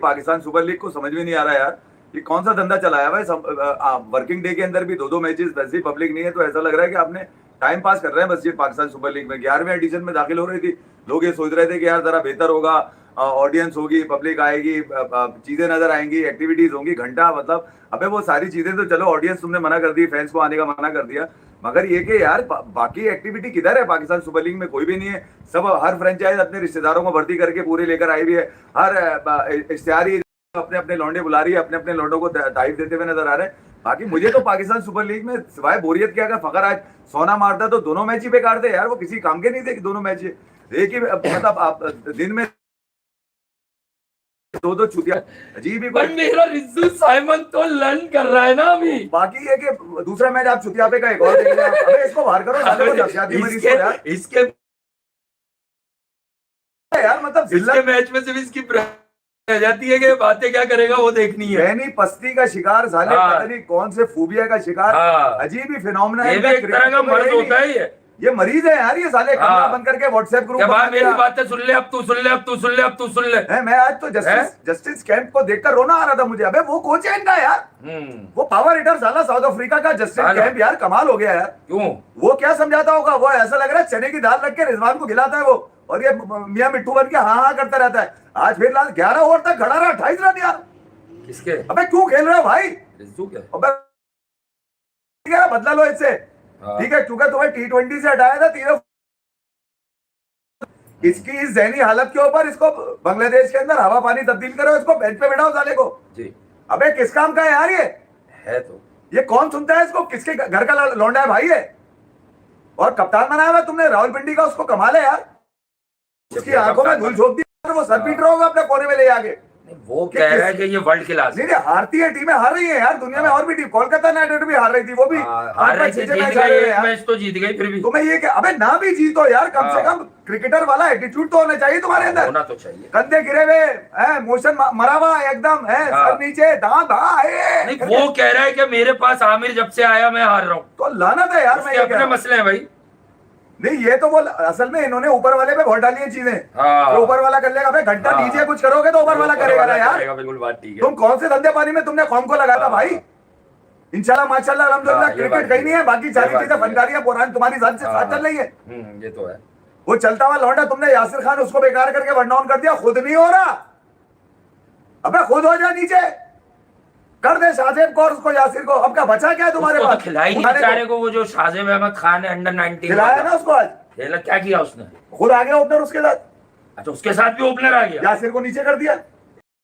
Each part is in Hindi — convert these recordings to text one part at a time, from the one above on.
पाकिस्तान सुपर लीग को समझ में नहीं आ रहा यार, ये कौन सा धंधा चलाया भाई। वर्किंग डे के अंदर भी 2-2 मैचेस, वैसे ही पब्लिक नहीं है तो ऐसा लग रहा है कि आपने टाइम पास कर रहे हैं बस। ये पाकिस्तान सुपर लीग में 11वें एडिशन में दाखिल हो रही थी, लोग ये सोच रहे थे कि यार जरा बेहतर होगा, ऑडियंस होगी, पब्लिक आएगी, चीजें नजर आएंगी, एक्टिविटीज होंगी, घंटा मतलब। अबे वो सारी चीजें तो चलो, ऑडियंस तुमने मना कर दी, फैंस को आने का मना कर दिया, मगर ये कि यार बाकी एक्टिविटी किधर है? पाकिस्तान सुपर लीग में कोई भी नहीं है। सब हर फ्रेंचाइज अपने रिश्तेदारों को भर्ती करके पूरे लेकर आई हुई है, हर इश्तिहारी अपने अपने लौंडे बुला रही है, अपने अपने लौंडों को तारीफ देते हुए नजर आ रहे हैं। बाकी मुझे तो पाकिस्तान सुपर लीग में सिवाय बोरियत क्या, अगर फखर आज सोना मारता तो दोनों मैच ही बेकार थे यार, वो किसी काम के नहीं थे कि दोनों मैच एक ही, मतलब आप दिन में दो चुतिया अजीब ही। मेरा रिज्जू साइमन तो लर्न कर रहा है ना अभी। बाकी ये कि दूसरा मैच आप चुतिया पे का एक और देख लें, अबे इसको बाहर करो, साले को नफसियाती मरीज को यार। इसके यार मतलब इसके मैच में सिर्फ इसकी रह जाती है कि बातें क्या करेगा वो देखनी है। बहनी पस्ती का शिकार साले, पता नहीं कौन से फूबिया का शिकार, अजीब ही फिनोमेना है। ये भी एक तरह का मर्ज होता है ये मरीज है यार, ये साले कमरा बंद करके व्हाट्सएप ग्रुप बना मेरी बातें सुन ले, अब तू सुन ले, अब तू सुन ले, अब तू सुन ले। मैं आज तो जस्टिस कैंप को देखकर रोना आ रहा था मुझे। अबे वो कोच है इनका यार, वो पावर हिटर साला साउथ अफ्रीका का जस्टिस कैंप यार, कमाल हो गया यार। क्यों? वो क्या समझाता होगा? वो ऐसा लग रहा है चने की दाल रख के रिजवान को खिलाता है वो, और ये मियां मिट्टू बन के हाँ करता रहता है। आज फिर 11 ओवर तक खड़ा रहा, 28 रन यार। किसके? अबे क्यों खेल रहे हो भाई? क्या? बदला लो इससे, ठीक है, क्योंकि तुम्हें T20 से हटाया था तीनों। इसकी इस जहनी हालत के ऊपर इसको बांग्लादेश के अंदर हवा पानी तब्दील करो, इसको बेंच पे बैठाओ साले को जी। अबे किस काम का है यार ये? है तो ये कौन सुनता है इसको? किसके घर का लौंडा है भाई ये? और कप्तान बनाया हुआ तुमने रावलपिंडी का, उसको कमाल है यार। उसकी आंखों में धूल झोंक दी, वो सर पीट रहा होगा अपने कोने में ले आगे। वो कह रहा है कि ये वर्ल्ड क्लास नहीं, हारती है टीमें, हार रही है यार दुनिया में। और भी टीम, कोलकाता नाइट राइडर्स भी हार रही थी, वो भी हार रही थी, मैच तो जीत गई। फिर भी तुम्हें ये अबे ना भी जीतो यार, कम से कम क्रिकेटर वाला एटीट्यूड तो होना चाहिए तुम्हारे अंदर। होना तो चाहिए। कंधे गिरे हुए, मोशन मरा हुआ एकदम है, सर नीचे, दांत नहीं, वो कह रहा है कि मेरे पास आमिर जब से आया मैं हार रहा हूँ। तो लानत है यार। मैं अपने मसले हैं भाई। नहीं, ये तो वो असल में इन्होंने ऊपर वाले पे बहुत डाली है चीजें, तो ऊपर वाला कर लेगा। भाई घंटा नीचे कुछ करोगे तो ऊपर वाला करेगा ना यार। बिल्कुल बात ठीक है। तुम कौन से धंधे पानी में तुमने कौम को लगा था भाई? इंशाल्लाह माशाल्लाह अल्हम्दुलिल्लाह क्रिकेट कहीं नहीं है, बाकी सारी चीजें फनकारियां पुरानी तुम्हारी जान से साथ चल रही है। ये तो है। वो चलता हुआ लौंडा तुमने यासिर खान, उसको बेकार करके वन डाउन कर दिया, खुद नहीं हो रहा। अबे खुद हो जा, नीचे कर दे शाहजेब कौर उसको, यासिर को। अब क्या बचा क्या है तुम्हारे पास? खिलाई नहीं बेचारे को, वो जो शाहजेब अहमद खान है अंडर 19 खिलाया ना उसको आज। खेला क्या किया उसने? खुद आ गया ओपनर उसके साथ। अच्छा, उसके साथ भी ओपनर आ गया, यासिर को नीचे कर दिया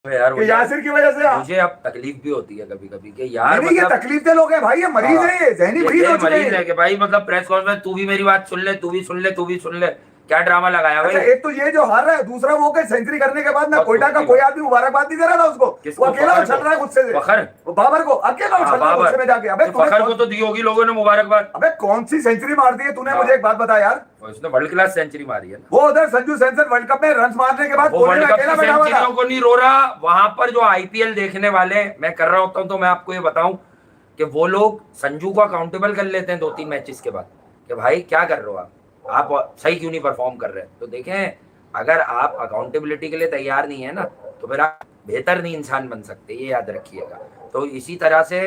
यार। कि यासिर की वजह से मुझे अब तकलीफ भी होती है कभी कभी कि यार नहीं, ये तकलीफ के लोग हैं भाई, ये मरीज है, ये जहनी मरीज है कि भाई मतलब प्रेस कॉन्फ्रेंस तू भी मेरी बात सुन ले, तू भी सुन ले, तू भी सुन ले, क्या ड्रामा लगाया भाई। एक तो ये जो हार रहा है, दूसरा वो के सेंचुरी करने के बाद ना कोयटा का कोई आदमी मुबारकबाद नहीं दे रहा था उसको। वो अकेला उछल रहा है गुस्से से, बाबर को अकेला उछल रहा है गुस्से में जाके। अबे फखर को तो दी होगी लोगों ने मुबारकबाद। अबे कौन सी सेंचुरी मार दी है तूने? मुझे एक बात बता यार। उसने वर्ल्ड क्लास सेंचुरी मारी है। वो उधर संजू सैमसन वर्ल्ड कप में रन मारने के बाद वर्ल्ड कप की सेंचुरियों को नहीं रो रहा। वहां पर जो आईपीएल देखने वाले, मैं कर रहा होता हूँ, तो मैं आपको ये बताऊं कि वो लोग संजू को अकाउंटेबल कर लेते हैं 2-3 मैचेस के बाद कि भाई क्या कर रहे हो आप सही क्यों नहीं परफॉर्म कर रहे? तो देखें, अगर आप अकाउंटेबिलिटी के लिए तैयार नहीं है ना, तो फिर आप बेहतर नहीं इंसान बन सकते, ये याद रखिएगा। तो इसी तरह से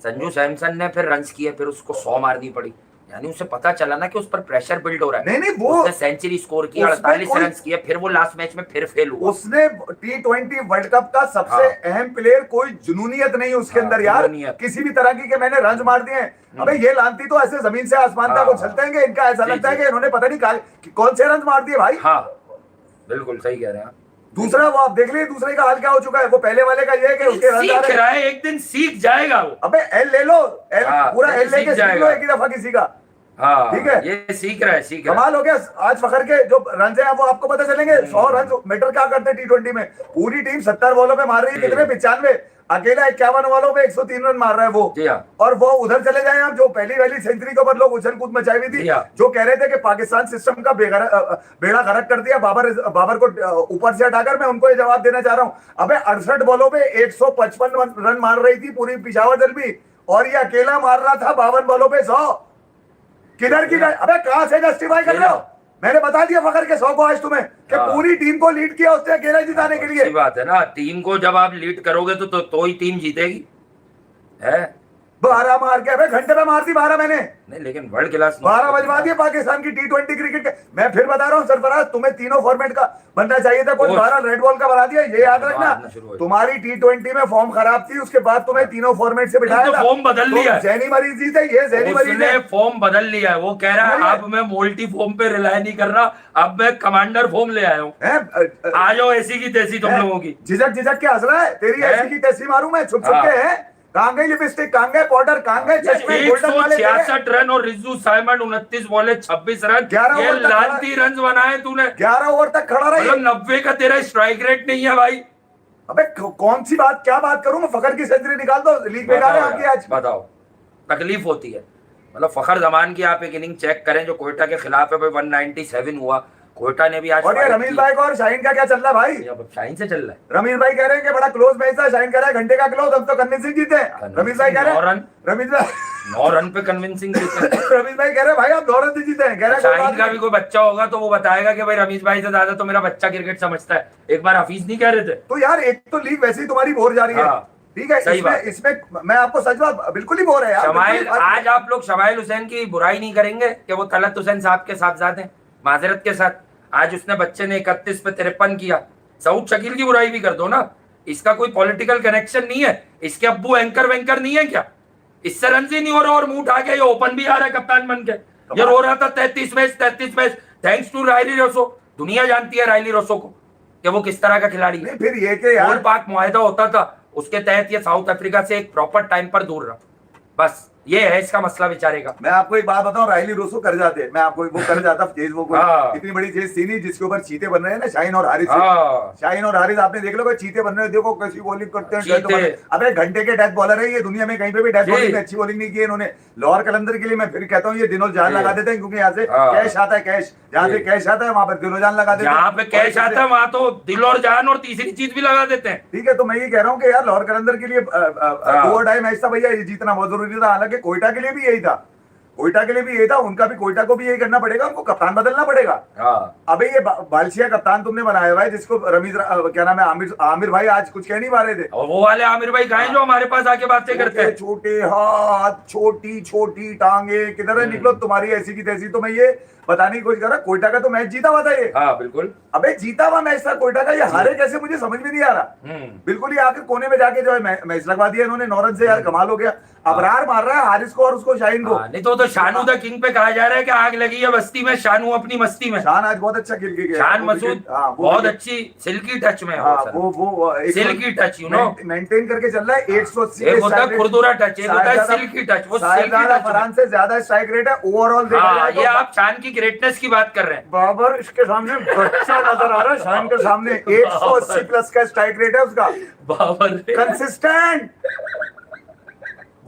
संजू सैमसन ने फिर रन्स किए, फिर उसको 100 मारनी पड़ी, यानी उसे पता चला ना कि उस पर प्रेशर बिल्ड हो रहा है। नहीं, वो उसने सेंचुरी स्कोर की, 48 रन किए, फिर वो लास्ट मैच में फिर फेल हुआ। उसने T20 वर्ल्ड कप का सबसे अहम प्लेयर, कोई जुनूनियत नहीं उसके अंदर यार, किसी भी तरह की कि मैंने रन मार दिए। अबे ये लानती तो ऐसे जमीन से आसमान तक उछलते हैं, इनका ऐसा लगता है कि इन्होंने पता नहीं कौन से रन मार दिए भाई। हाँ बिल्कुल सही कह रहे हैं। दूसरा वो आप देख लीजिए, दूसरे का हाल क्या हो चुका है। वो पहले वाले का ये है कि उसके रन सीख रहा है, एक दिन सीख जाएगा वो। अबे एल ले लो, पूरा एल लेके सीख लो एक ही दफा किसी का। ठीक है, ये सीख रहा है, सीख रहा है। कमाल हो गया। आज फखर के जो रन है वो आपको पता चलेंगे। 100 रन मैटर क्या करते हैं T20 में? पूरी टीम 70 बॉलों पे मार रही है, कितने 95, अकेला 51 बॉलों पे 103 रन मार रहा है वो। और वो उधर चले जाए आप, जो पहली वाली सेंचुरी के ऊपर लोग उछल कूद मचाई हुई थी, जो कह रहे थे कि पाकिस्तान सिस्टम का बेड़ा गर्क कर दिया बाबर को ऊपर से हटाकर। मैं उनको ये जवाब देना चाह रहा हूँ, अबे 68 बॉलों पे 155 रन मार रही थी पूरी पिशावर दल भी, और ये अकेला मार रहा था 52 बॉलों पे 100। किधर की? अबे कहां से जस्टिफाई कर रहे हो? मैंने बता दिया फखर के 100 को आज तुम्हें कि हाँ। पूरी टीम को लीड किया उसने अकेले जिताने के लिए। अच्छी बात है ना, टीम को जब आप लीड करोगे तो ही टीम जीतेगी है। 12 मार के, अबे घंटे में मारती 12 मैंने, नहीं लेकिन वर्ल्ड क्लास 12 बजवा दिए पाकिस्तान की T20 क्रिकेट के। मैं फिर बता रहा हूँ सरफराज, तुम्हें तीनों फॉर्मेट का बनना चाहिए था, कोई वो- 12 रेड बॉल का बना दिया, ये याद मारना रखना। शुरू हो गया। तुम्हारी T20 में फॉर्म खराब थी, उसके बाद तुम्हें तीनों फॉर्मेट से बिठाया तो था। फॉर्म बदल लिया है। जैनी मरीज जीते, ये जैनी मरीज उसने है। फॉर्म बदल लिया है, वो कह रहा है समझ अब मैं मोल्टी फॉर्म पे रिलाय नहीं कर रहा, अब मैं कमांडर फॉर्म ले आया हूँ। हैं? आ जाओ ऐसी की तैसी तुम लोगों की। झिझक के हंस रहा है, तेरी है? ऐसी की तैसी मारूं मैं छुप छुप हाँ। के, है? कहाँ गई लिपस्टिक, कहाँ गए पाउडर, कहाँ गए चश्मे, गोल्डन वाले तेरे? 166 रन और रिजू साइमन 29 बॉले 26 रन, 11 ये ओवर तक लानती रन बनाए तूने। 11 ओवर तक खड़ा रही। मतलब 90 का तेरा स्ट्राइक रेट नहीं है भाई। अबे कौन सी बात, क्या बात करूं मैं? फखर की सेंचुरी निकाल दो, लीग बेकार है आपकी आज। बताओ, तकलीफ होती है। मतलब फखर जमान की आप एक इनिंग चेक करें जो कोयटा के खिलाफ है भाई, 197 हुआ। कोयटा ने भी आज और ये fight रमीज की। भाई का और शाहीन का क्या चल रहा है भाई? ये अब शाहीन से चल रहा है। रमीज भाई कह रहे हैं कि बड़ा क्लोज मैच था, शाहीन कह रहा है घंटे का क्लोज, हम तो कन्विंसिंग जीते हैं। रमीज भाई कह रहे 9 हैं, रन रमीज भाई 9 रन पे कन्विंसिंग जीते। रमीज भाई कह रहे हैं भाई आप 2 रन से जीते हैं। कह रहे हैं कोई शाहीन बात का नहीं। भी कोई बच्चा होगा तो वो बताएगा कि भाई रमीज भाई से ज्यादा तो मेरा बच्चा क्रिकेट समझता है। एक बार हफीज नहीं कह रहे थे? तो यार एक तो लीग वैसे ही तुम्हारी बोर जा रही है, हाँ, ठीक है? सही बात। इसमें मैं आपको सच बात, बिल्कुल ही बोर है यार। शमाइल, बिल्कुल ही- आज आप लोग शमाइल हुसैन की बुराई नहीं करेंगे कि वो तलत हुसैन साहब के साहबजादे हैं, माजरत के साथ। आज उसने बच्चे ने 31 पे 53 किया। सऊद शकील की बुराई भी कर दो ना, इसका कोई पॉलिटिकल कनेक्शन नहीं है। इसके अब्बू एंकर वेंकर नहीं है क्या? इससे रन ही नहीं हो रहा और मुंह उठा के ये ओपन भी आ रहा है कप्तान बन के। ये रो रहा था 33 match thanks to Rilee Rossouw. दुनिया जानती है रायली रोसो को कि वो किस तरह का खिलाड़ी है। नहीं फिर ये कि यार गोल पाक मुआहदा होता था, उसके तहत ये साउथ अफ्रीका से एक प्रॉपर टाइम पर दूर रहा। बस ये है इसका मसला बेचारे का। मैं आपको एक बात बताऊं, रायली रोसो कर जाते, मैं आपको वो कर जाता चेज, वो हाँ। इतनी बड़ी चेज थी नहीं जिसके ऊपर चीते बन रहे हैं ना, शाहीन और हारिस। हाँ। शाहीन और हारिस आपने देख लो कि चीते बन रहे हैं, देखो कैसी बॉलिंग करते हैं। चीते। अबे घंटे के डेथ बॉलर है ये, दुनिया में कहीं पे भी डेथ जी। बॉलिंग में अच्छी बॉलिंग नहीं की है इन्होंने। लाहौर कलंदर के लिए मैं फिर कहता हूँ ये दिनों जान जी। लगा देते हैं, क्योंकि यहाँ से हाँ। कैश आता है, कैश जहाँ से जी। कैश आता है वहां पर दिनों जान लगा देते हैं। जहाँ पे कैश आता है वहां तो दिल और जान और तीसरी चीज भी लगा देते हैं। ठीक है, तो मैं ये कह रहा हूँ कि यार लाहौर कलंदर के लिए दो और ढाई मैच था भैया, ये जीतना बहुत जरूरी था। हालांकि कोयटा के लिए भी यही था, कोयटा के लिए भी यही था, उनका भी, कोयटा को भी यही करना पड़ेगा, उनको कप्तान बदलना पड़ेगा। हाँ। अबे ये बालशिया कप्तान तुमने बनाया हुआ है, जिसको क्या नाम है, आमिर भाई आज कुछ कह नहीं पा रहे थे। और वो वाले आमिर भाई कहाँ हैं जो हमारे पास आके बातें करते हैं? छोटे हाथ, छोटी छोटी टांगे, किधर है निकलो तुम्हारी ऐसी की तैसी। तो मैं ये बताने की कोशिश कर रहा, कोयटा का तो मैच जीता हुआ था ये। हाँ बिल्कुल। अबे जीता हुआ मैच था कोयटा का, ये हारे कैसे मुझे समझ में नहीं आ रहा। बिल्कुल ही आखिर कोने में जाके जो है मैच लगवा दिया इन्होंने 9 रन से। यार कमाल हो गया। अबरार मार रहा है हारिस को और उसको शाहीन को। हाँ, नहीं तो शानू द किंग पे कहा जा रहा है कि आग लगी है बस्ती में, शानू अपनी मस्ती में। शान आज बहुत अच्छा खेल के गया। शान वो मसूद विकेट- हाँ, वो बहुत विकेट- अच्छी सिल्की टच में है हाँ, वो सर। वो silky touch, you know. Maintain करके चल रहा है। 180 एक होता है strike खुरदुरा rate। टच, एक होता है शायद सिल्की टच। वो शायद सिल्की टच में। फरहान से ज्यादा स्ट्राइक रेट है ओवरऑल देखा हाँ, जाए तो। ये आप शान की ग्रेटनेस की बात कर रहे हैं। बाबर इसके सामने बच्चा नजर आ रहा है, शान के सामने 180 प्लस का स्ट्राइक रेट है उसका, बाबर कंसिस्टेंट।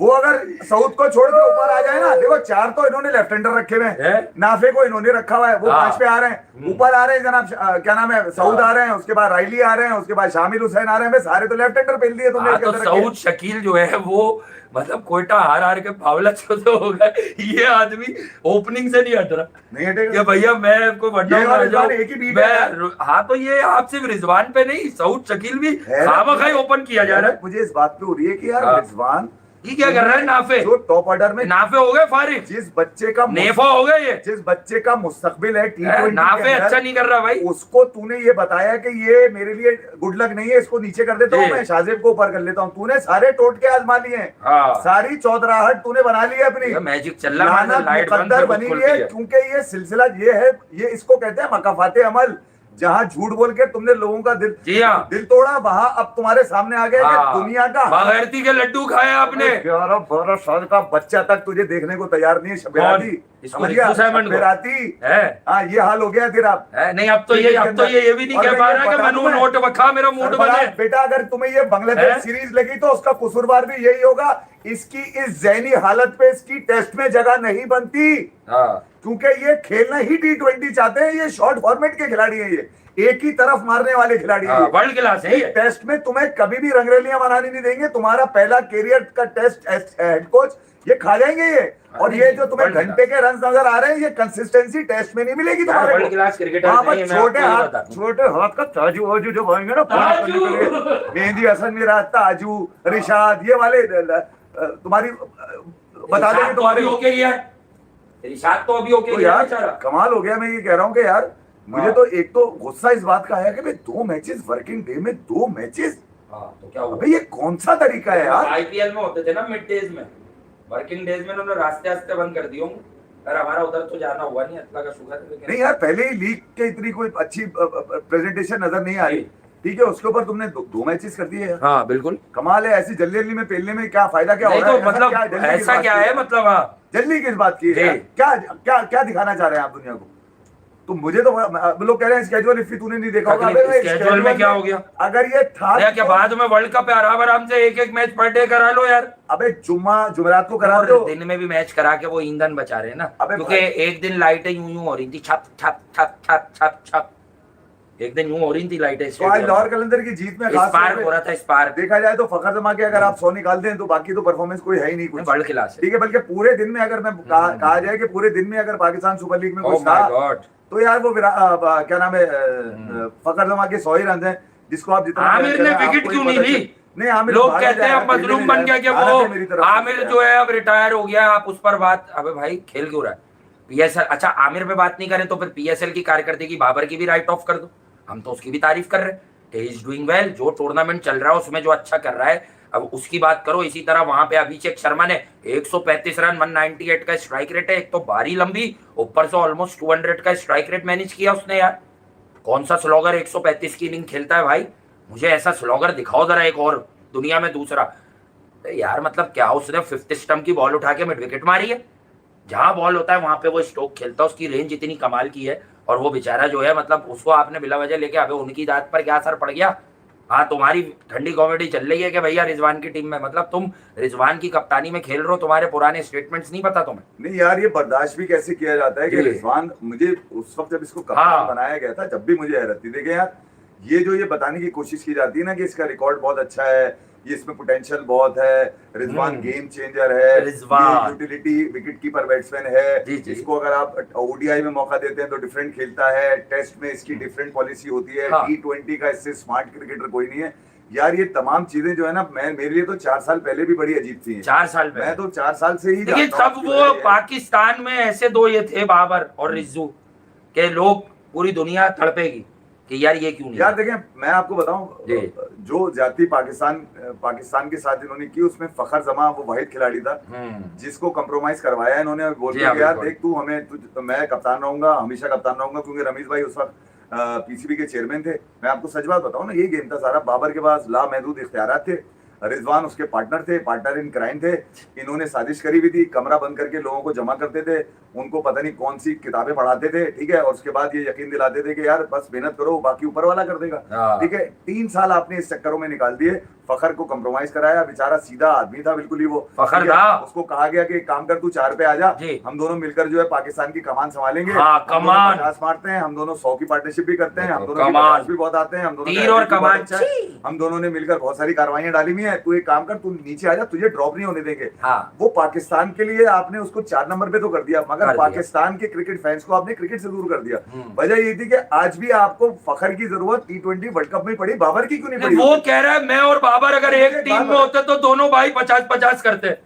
वो अगर साउथ को छोड़ के ऊपर आ जाए ना, देखो 4 तो इन्होंने लेफ्ट हैंडर रखे हुए है? हैं, नाफे को इन्होंने रखा हुआ है, वो हाँ। 5 पे आ रहे हैं, ऊपर आ रहे हैं जनाब क्या नाम है, सऊद आ रहे हैं, उसके बाद रायली आ रहे हैं, उसके बाद शामिल हुसैन आ रहे हैं। सारे तो लेफ्ट हैंडर पेल दिए तुमने हाँ, इसके तो अंदर रखे। सऊद शकील जो है वो मतलब कोयटा हार हार के पावला तो हो गया। ये आदमी ओपनिंग से नहीं हट रहा नहीं हटेगा कि भैया मैं को ये और रिजवान एक ही बीट है। हाँ, तो ये आप सिर्फ रिजवान पे नहीं, सऊद शकील भी है। खामखाई ओपन किया जा रहा है। मुझे इस बात पे हो रही है कि यार हाँ। रिजवान ये क्या कर रहा है? नाफे जो टॉप ऑर्डर में नाफे हो गए फारिग, जिस बच्चे का नेफा हो गए ये। जिस बच्चे का मुस्तकबिल है T20 नाफे के अंदर, अच्छा नहीं कर रहा भाई। उसको तूने ये बताया कि ये मेरे लिए गुड लक नहीं है, इसको नीचे कर देता हूँ जी। मैं, शाहजेब को ऊपर कर लेता हूँ। तूने सारे टोटके आजमा लिए हैं, हाँ। सारी चौधराहट तूने बना ली है अपनी, ये मैजिक चल रहा है, लानत लाइट बंद मुकद्दर से बनी खुद हुई है। खुलती है। क्योंकि ये सिलसिला ये है, ये इसको कहते हैं मकाफाते अमल, जहाँ झूठ बोल के तुमने लोगों का जी हाँ। दिल तोड़ा, वहां अब तुम्हारे सामने आ गया कि हाँ, दुनिया का बगैरती के लड्डू खाए आपने। 11-12 साल का बच्चा तक तुझे देखने को तैयार नहीं है। शबेराती इसको समझ गया? रितु सैमन को। शबेराती है? हाँ, ये हाल हो गया तेरा। है? नहीं, अब तो ये भी नहीं और कह मैं पा ये रहा कि बता मनु दूं मैं, नोट वखा मेरा मूड सरफराज बने। बेटा, अगर तुम्हें ये बांग्लादेश है? सीरीज लगी तो उसका कसूरवार भी यही होगा, इसकी इस जहनी हालत पे इसकी टेस्ट में जगह नहीं बनती। हाँ। क्योंकि ये खेलना ही T20 चाहते हैं, ये शॉर्ट फॉर्मेट के खिलाड़ी हैं, ये एक ही तरफ मारने वाले खिलाड़ी हैं। वर्ल्ड क्लास है ये। टेस्ट में तुम्हें कभी भी रंगरेलियां बनाने नहीं देंगे, तुम्हारा पहला कैरियर का टेस्ट हेड कोच ये खा जाएंगे ये। और ये जो तुम्हें घंटे के रन नजर आ रहे हैं, ये कंसिस्टेंसी टेस्ट में नहीं मिलेगी तुम्हारे वर्ल्ड क्लास क्रिकेटर वहां नहीं पर है, मैं छोटे आपको ये हाथ, छोटे हाथ का ताजू वाजू जो होंगे ना, पास करने के लिए, मेहंदी हसन मेरा ताजू, रिशाद, ये वाले तुम्हारी बता देंगे तो तुम्हारे अभी ओके ही है, रिशाद तो अभी ओके तो ही है यार बेचारा। कमाल हो गया। मैं ये कह रहा हूँ कि यार मुझे तो एक तो गुस्सा इस बात का है कि भाई 2 मैचेस वर्किंग डे में 2 मैचेस, हाँ तो क्या हुआ? अबे ये कौन सा तरीका है यार। आईपीएल में होते थे ना मिड डेज में, वर्किंग डेज में उन्होंने रास्ते रास्ते बंद कर दिए होंगे। यार हमारा उधर तो जाना हुआ नहीं, अल्लाह का शुक्र है। लेकिन नहीं यार, पहले ही लीग के इतनी कोई अच्छी प्रेजेंटेशन नजर नहीं आ रही, ठीक है, उसके ऊपर तुमने 2 मैचेस कर दिए यार। हाँ बिल्कुल कमाल है, ऐसी जल्दी जल्दी में पेलने में क्या फायदा, क्या हो नहीं रहा तो है? मतलब जल्दी किस ऐसा बात क्या की है मतलब? हाँ जल्दी किस बात की है जी। यार? क्या क्या क्या दिखाना चाह रहे हैं आप दुनिया को? तो मुझे तो लोग कह रहे हैं स्केड्यूल इफ तूने नहीं देखा होगा। अबे भाई, स्केड्यूल में क्या हो गया? अगर ये था क्या क्या बाद में वर्ल्ड कप है, आराम से एक मैच पर डे करा लो यार। अबे जुमेरात को करा और दो। दिन में भी मैच करा के वो ईंधन बचा रहे हैं ना, अबे क्योंकि एक दिन लाइटें यूं हो रही थी, छप छप छप छप छप छप, एक दिन यूं हो रही थी लाइटें। तो आज लाहौर कलंदर की जीत में खास स्पार्क हो रहा था, स्पार्क। देखा जाए तो फखर जमा के अगर आप 100 निकाल दें तो बाकी तो परफॉर्मेंस कोई है ही नहीं कुछ, वर्ल्ड क्लास है। ठीक है। बल्कि पूरे दिन में अगर मैं कहा जाए कि पूरे दिन में अगर पाकिस्तान सुपर लीग में ओह कुछ माय था गॉड, तो यार वो क्या नाम है, फखर जमा के 100 ही रन हैं, जिसको आप जितना आमिर ने विकेट क्यों नहीं ली? नहीं, आमिर लोग भागे कहते हैं जाए, अब मजलूम खेलने बन जाए, गया कि भारत है वो मेरी तरफ से आमिर यार। जो है अब रिटायर हो गया, आप उस पर बात। अबे भाई खेल क्यों रहा है पीएसएल? अच्छा आमिर पे बात नहीं करें तो फिर पीएसएल की कारकर्दगी बाबर की भी राइट ऑफ कर दो, हम तो उसकी भी तारीफ कर रहे हैं कि ही इज डूइंग वेल। जो टूर्नामेंट चल रहा है उसमें जो अच्छा कर रहा है, अब उसकी बात करो। इसी तरह वहां पे अभिषेक शर्मा ने 135 रन 198 का स्ट्राइक रेट है, एक तो बारी लंबी, ऊपर से ऑलमोस्ट 200 का स्ट्राइक रेट मैनेज किया उसने यार। कौन सा स्लॉगर 135 की इनिंग खेलता है भाई? मुझे ऐसा स्लॉगर दिखाओ जरा एक और दुनिया में दूसरा यार। मतलब क्या उसने 5th स्टंप की बॉल उठा के मिड विकेट मारी है? जहां बॉल होता है वहां पे वो स्ट्रोक खेलता है, उसकी रेंज इतनी कमाल की है। और वो बेचारा जो है मतलब उसको आपने बिला वजह लेके, अबे उनकी दाद पर क्या असर पड़ गया? हाँ तुम्हारी ठंडी कॉमेडी चल रही है कि भैया रिजवान की टीम में, मतलब तुम रिजवान की कप्तानी में खेल रहे हो, तुम्हारे पुराने स्टेटमेंट्स नहीं पता तुम्हें? नहीं यार, ये बर्दाश्त भी कैसे किया जाता है कि रिजवान, मुझे उस वक्त जब इसको कप्तान बनाया गया था जब भी मुझे हैरत थी। देखिए यार, ये जो ये बताने की कोशिश की जाती है ना कि इसका रिकॉर्ड बहुत अच्छा है, ये इसमें पोटेंशियल बहुत है, रिजवान गेम चेंजर है, Rizwan utility wicket keeper batsman है, इसको अगर आप ओडीआई में मौका देते हैं तो डिफरेंट खेलता है, टेस्ट में इसकी डिफरेंट पॉलिसी होती है, T20 का इससे स्मार्ट क्रिकेटर कोई नहीं है यार। ये तमाम चीजें जो है ना, मेरे लिए तो 4 साल पहले भी बड़ी अजीब थी। 4 साल पहले मैं तो 4 साल से ही देखिए तब वो पाकिस्तान में ऐसे दो ये थे बाबर और रिज्जू के लोग पूरी दुनिया तड़पेगी कि यार ये क्यों नहीं। यार देखें, मैं आपको बताऊं, जो जाति पाकिस्तान के साथ इन्होंने की, उसमें फखर जमा वो वाहिद खिलाड़ी था जिसको कंप्रोमाइज करवाया इन्होंने, बोल के यार देख तू हमें मैं कप्तान रहूंगा, हमेशा कप्तान रहूंगा, क्योंकि रमीज भाई उस वक्त पीसीबी के चेयरमैन थे। मैं आपको सच बात बताऊं ना, ये गेम था सारा बाबर के पास लामहदूद इख्तियारात थे, रिजवान उसके पार्टनर थे, पार्टनर इन क्राइम थे। इन्होंने साजिश करी हुई थी, कमरा बंद करके लोगों को जमा करते थे, उनको पता नहीं कौन सी किताबें पढ़ाते थे, ठीक है, और उसके बाद ये यकीन दिलाते थे कि यार बस मेहनत करो, बाकी ऊपर वाला कर देगा, ठीक है। 3 साल आपने इस चक्करों में निकाल दिए, फखर को कंप्रोमाइज कराया, बेचारा सीधा आदमी था बिल्कुल ही वो, फखर था। उसको कहा गया कि काम कर, तू 4 पे आ जा, हम दोनों मिलकर जो है पाकिस्तान की कमान संभालेंगे। कमान 50 मारते हैं हम दोनों, 100 की पार्टनरशिप भी करते हैं हम दोनों, कमान भी बहुत आते हैं हम दोनों, तीर और कमान, हम दोनों ने मिलकर बहुत सारी कार्रवाइयां डाली हुई है। तू एक काम कर, तू नीचे आ जा, तुझे ड्रॉप नहीं होने देंगे। वो पाकिस्तान के लिए आपने उसको 4 नंबर पे तो कर दिया, मगर पाकिस्तान के क्रिकेट फैंस को आपने क्रिकेट से दूर कर दिया। वजह ये थी कि आज भी आपको फखर की जरूरत T20 वर्ल्ड कप में पड़ी, बाबर की क्यों नहीं पड़ी? वो कह रहा है मैं और बाबर अगर एक टीम में होते तो दोनों भाई 50-50 करते,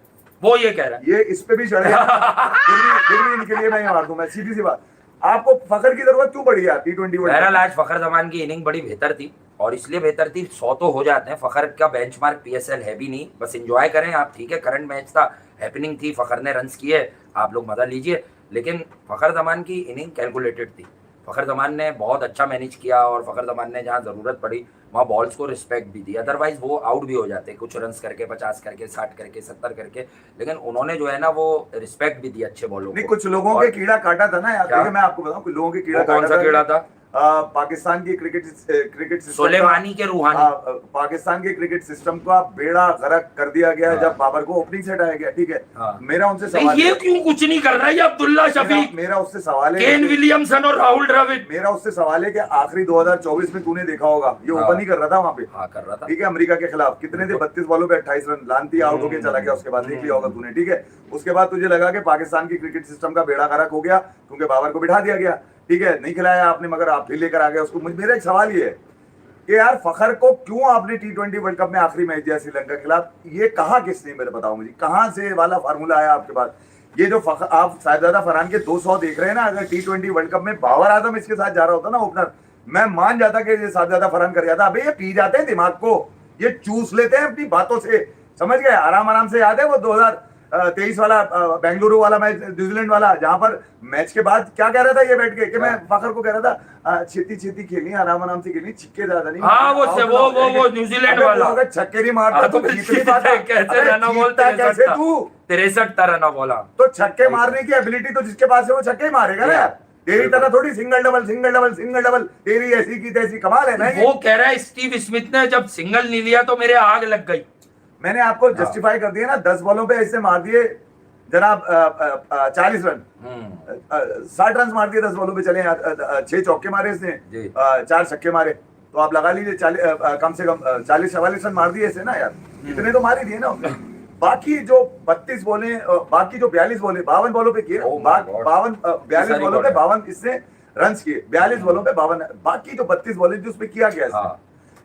वो ये कह रहा है। ये इस पे भी चढ़े फिर भी इनके लिए मैं मार दूं, मैं सीधी सी बात। आपको फखर की जरूरत क्यों पड़ी यार T20 वर्ल्ड? बहरहाल आज फखर जमान की इनिंग बड़ी बेहतर थी, और इसलिए बेहतर थी 100 तो हो जाते हैं। फखर का बेंचमार्क पीएसएल है भी नहीं, बस एंजॉय करें आप, ठीक है। करंट मैच था, हैपनिंग थी, फखर ने रन्स किए, आप लोग मजा लीजिए। लेकिन फखर जमान की इनिंग कैलकुलेटेड थी, फखर जमान ने बहुत अच्छा मैनेज किया, और फखर जमान ने जहाँ जरूरत पड़ी वहाँ बॉल्स को रिस्पेक्ट भी दी, अदरवाइज वो आउट भी हो जाते कुछ रन्स करके, 50 करके, 60 करके, 70 करके। लेकिन उन्होंने जो है ना वो रिस्पेक्ट भी दी अच्छे बॉलों को। नहीं, कुछ लोगों के कीड़ा काटा था ना यार, देखिए मैं आपको बताऊं, कुछ लोगों के कीड़ा काटा था। कीड़ा था? पाकिस्तान की क्रिकेट सिस्टम सुलेमानी के रूहानी। पाकिस्तान के क्रिकेट सिस्टम का बेड़ा गर्क कर दिया गया हाँ। जब बाबर को ओपनिंग से हटाया गया, ठीक है। हाँ। मेरा उनसे नहीं, सवाल ये है, क्यों कुछ नहीं कर रहा है ये अब्दुल्ला शफीक, मेरा उससे सवाल है, केन विलियमसन और राहुल द्रविड़। मेरा उससे सवाल है कि आखिरी 2024 में तूने देखा होगा ये हाँ। ओपन ही कर रहा था वहां पे, हाँ कर रहा था, ठीक है, अमेरिका के खिलाफ कितने थे, 32 बॉलों पे 28 रन, लानती आउट होके चला गया, उसके बाद देख लिया होगा तूने, ठीक है। उसके बाद तुझे लगा कि पाकिस्तान की क्रिकेट सिस्टम का बेड़ा गर्क हो गया क्योंकि बाबर को बिठा दिया गया, ठीक है, नहीं खिलाया आपने, मगर आप फिर लेकर आ गए उसको। मेरा एक सवाल ये है कि यार फखर को क्यों आपने T20 वर्ल्ड कप में आखिरी मैच दिया श्रीलंका के खिलाफ, ये कहा किसने, मेरे बताओ मुझे, कहां से वाला फार्मूला आया आपके पास? ये जो आप साहिबजादा फरहान के 200 देख रहे हैं ना, अगर T20 वर्ल्ड कप में बाबर आजम इसके साथ जा रहा होता ना ओपनर, मैं मान जाता कि ये साहिबजादा फरहान कर जाता। अबे ये पी जाते हैं दिमाग को, ये चूस लेते हैं अपनी बातों से, समझ गए, आराम आराम से। याद है वो 2023 वाला बेंगलुरु वाला मैच, न्यूजीलैंड वाला, जहां पर मैच के बाद क्या कह रहा था ये बैठ के कि मैं फखर को कह रहा था छेती छेती खेलनी, आराम आराम से खेलनी, छिक्के ज्यादा नहीं। हाँ वो न्यूजीलैंड वाला, छक्के नहीं मारता तो जीत नहीं पाता, कैसे रन बोलता कैसे तू 63 रन बोला, तो छक्के मारने की एबिलिटी तो जिसके पास है वो छक्के मारेगा ना, तेरी तरह थोड़ी single double single double single double, तेरी ऐसी की तैसी, कमाल है ना। वो कह रहा है स्टीव स्मिथ ने जब सिंगल नहीं लिया तो मेरे आग लग गई। मैंने आपको जस्टिफाई कर दिया ना, 10 बॉलों पे ऐसे मार दिए जनाब 40 रन, 60 रन मार दिए 10 बॉलों पे, चले 6 चौके मारे इसने, 4 छक्के मारे, तो आप लगा लीजिए कम से कम 40-44 रन मार दिए ऐसे ना यार, इतने तो मार ही दिए ना। बाकी जो 32 बोले, बाकी जो 42 बोले 52 बॉलों पे किए, 42 बॉलों पे 52 इसने रन किए, 42 बॉलों पे 52, बाकी जो 32 बॉले जो उसपे किया गया।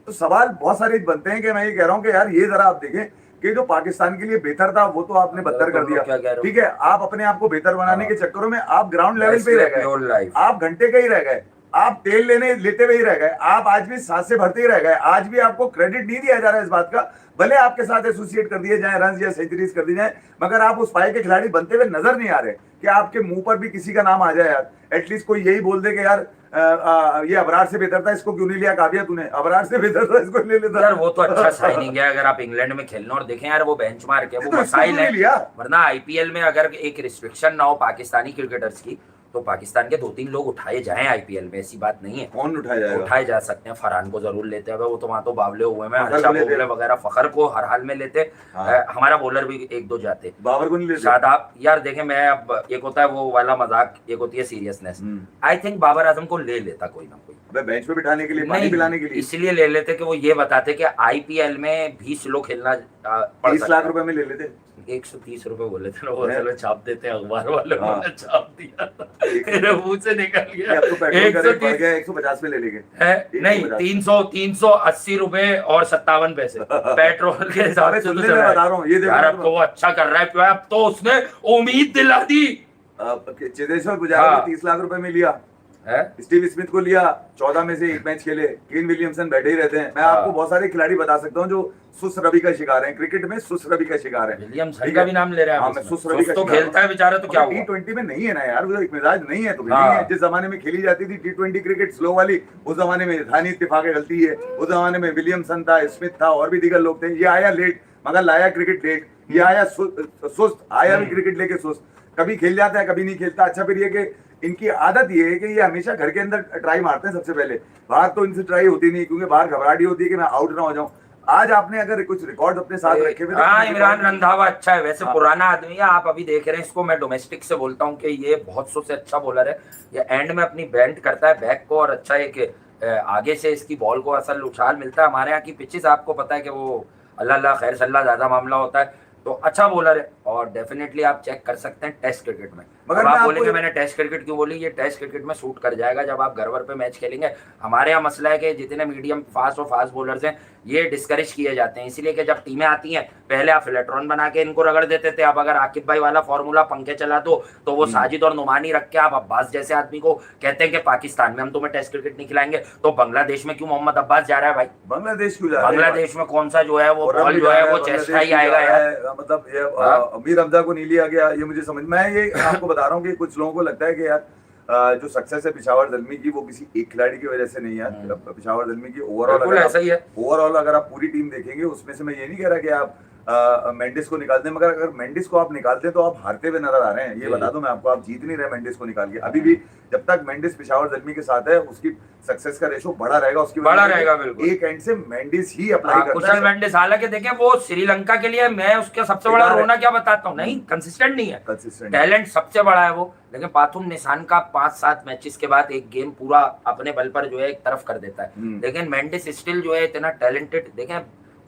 तो सवाल बहुत सारे बनते हैं कि मैं ये कह रहा हूँ कि यार ये जरा आप देखें कि जो पाकिस्तान के लिए बेहतर था वो तो आपने बदतर कर दिया, ठीक है। आप अपने आप को बेहतर बनाने के चक्करों में आप ग्राउंड लेवल पे ही रह गए, आप घंटे का ही रह गए, आप तेल लेते हुए ही रह गए, आप आज भी सांस से भरते ही रह गए, आज भी आपको क्रेडिट नहीं दिया जा रहा है इस बात का, भले आपके साथ एसोसिएट कर दिए जाए रन या सेंचुरीज कर दी जाए, मगर आप उस पाए के खिलाड़ी बनते हुए नजर नहीं आ रहे कि आपके मुंह पर भी किसी का नाम आ जाए यार, एटलीस्ट कोई यही बोल दे कि यार ये अबरार से बेहतर था, इसको क्यों नहीं लिया काव्या तूने, अबरार से बेहतर था इसको ले लेता यार। वो तो अच्छा साइनिंग है अगर आप इंग्लैंड में खेलना और देखें यार, वो बेंचमार्क है, वो मसाइल है, वरना आईपीएल में अगर एक रिस्ट्रिक्शन ना हो पाकिस्तानी क्रिकेटर्स की तो पाकिस्तान के 2-3 लोग उठाए जाएं आईपीएल में, ऐसी बात नहीं है। कौन उठाया जाएगा? उठाए जा सकते हैं, फरहान को जरूर लेते हैं, वो तो वहां तो बावले हुए हैं, अच्छा बोले वगैरह, फखर को हर हाल में लेते, हमारा बॉलर भी 1-2 जाते, बाबर को नहीं लेते शादाब। यार देखें, मैं अब एक होता है वो वाला मजाक, एक होती है seriousness. I think Babar Azam को ले लेता कोई ना कोई, बेंच पे बिठाने के लिए, पानी पिलाने के लिए, इसलिए ले लेते कि वो ये बताते कि आईपीएल में भी स्लो खेलना 30 लाख रुपए में ले लेते, 130 रुपए बोले थे ना, वो चलो छाप देते हैं, अखबार वालों ने छाप दिया था, मेरे मुंह से निकल गया। 150 पे ले लेंगे, नहीं 380 रुपए और 57 पैसे पेट्रोल के हिसाब से, तो बता रहा हूँ ये यार अब तो वो अच्छा कर रहा है, अब तो उसने उम्मीद दिला दी। चेतेश्वर पुजारा को 30 लाख रुपए में लिया, स्टीव स्मिथ को लिया, 14 में से 1 मैच खेले, केन विलियमसन बैठे ही रहते हैं। मैं आपको बहुत सारे खिलाड़ी बता सकता हूँ जो सुस्त रवि का शिकार हैं, क्रिकेट में सुस्त रवि का शिकार है। विलियमसन का भी नाम ले रहे हैं, सुस्त रवि का तो खेलता है बेचारा, तो क्या हुआ? T20 में नहीं है ना यार, वो एक मिजाज नहीं है, तो नहीं है। जिस जमाने में खेली जाती थी T20 क्रिकेट स्लो वाली, उस जमाने में था नहीं, इत्तेफाक गलती है, उस जमाने में विलियमसन था, स्मिथ था, और भी दीगर लोग थे। ये आया लेट मगर लाया क्रिकेट लेट, ये आया सुस्त, आया भी क्रिकेट लेके सुस्त, कभी खेल जाता है कभी नहीं खेलता। अच्छा फिर ये कि इनकी आदत ये है कि ये हमेशा घर के अंदर ट्राई मारते हैं सबसे पहले, बाहर तो इनसे ट्राई होती नहीं, क्योंकि बाहर घबराहट होती है कि मैं आउट ना हो जाऊं। आज आपने अगर कुछ रिकॉर्ड अपने साथ रखे हुए, हाँ इमरान रंधावा अच्छा है वैसे, पुराना आदमी है, आप अभी देख रहे हैं इसको, मैं डोमेस्टिक से बोलता हूँ कि ये बहुत सौ से अच्छा बॉलर है, ये एंड में अपनी बेंट करता है बैक को, और अच्छा है कि आगे से इसकी बॉल को असल उछाल मिलता है। हमारे यहाँ की पिचेस आपको पता है कि वो अल्लाह खैर सल्ला ज्यादा मामला होता है, तो अच्छा बॉलर है, और डेफिनेटली आप चेक कर सकते हैं टेस्ट क्रिकेट में। मगर आप बोलेंगे मैंने टेस्ट क्रिकेट क्यों बोली, ये टेस्ट क्रिकेट में सूट कर जाएगा जब आप घर वर पे मैच खेलेंगे। हमारे यहाँ मसला है कि जितने मीडियम फास्ट और फास्ट बॉलर्स हैं ये डिस्करेज किए जाते हैं, इसलिए कि जब टीमें आती हैं पहले आप फिलेट्रॉन बना के इनको रगड़ देते थे, अब अगर आकिब भाई वाला फॉर्मूला पंखे चला दो तो वो साजिद और नुमानी रख के आप अब्बास जैसे आदमी को कहते हैं कि पाकिस्तान में हम तुम्हें टेस्ट क्रिकेट नहीं खिलाएंगे, तो बांग्लादेश में क्यों मोहम्मद अब्बास जा रहा है भाई? बांग्लादेश क्यों जा रहा है? बांग्लादेश में कौन सा जो है वो बॉल जो है वो चेस्ट हाई आएगा यार, मतलब अमीर हमजा को नहीं लिया गया, ये मुझे समझ, मैं ये आपको बता रहा हूँ कि कुछ लोगों को लगता है कि यार जो सक्सेस है पिशावर ज़ल्मी की वो किसी एक खिलाड़ी की वजह से नहीं है। पिशावर ज़ल्मी की ओवरऑल ऐसा ही है, ओवरऑल अगर आप पूरी टीम देखेंगे उसमें से मैं ये नहीं कह रहा कि आप मेंडिस को निकालते हैं, मगर अगर मेंडिस को आप निकालते हैं तो आप हारते हुए नजर आ रहे हैं, ये जी। बता दूं मैं आपको, आप जीत नहीं रहे मेंडिस को निकाल के अभी भी। जब तक मेंडिस पेशावर ज़ल्मी के साथ है उसकी सक्सेस का रेशो बढ़ा रहेगा, उसकी वजह बड़ा से रहेगा बिल्कुल। एक एंड से मेंडिस ही अप्लाई हाँ, करता कुशल है। मेंडिस, हालांकि देखें वो श्रीलंका के लिए मैं उसका सबसे बड़ा बेकार है। रोना क्या बताता हूँ, नहीं कंसिस्टेंट नहीं है, कंसिस्टेंट टैलेंट सबसे बड़ा है वो, लेकिन पाथुम निशान का 5-7 मैचेस के बाद एक गेम पूरा अपने बल पर जो है एक तरफ कर देता है। लेकिन मेंडिस स्टिल जो है इतना टैलेंटेड, देखें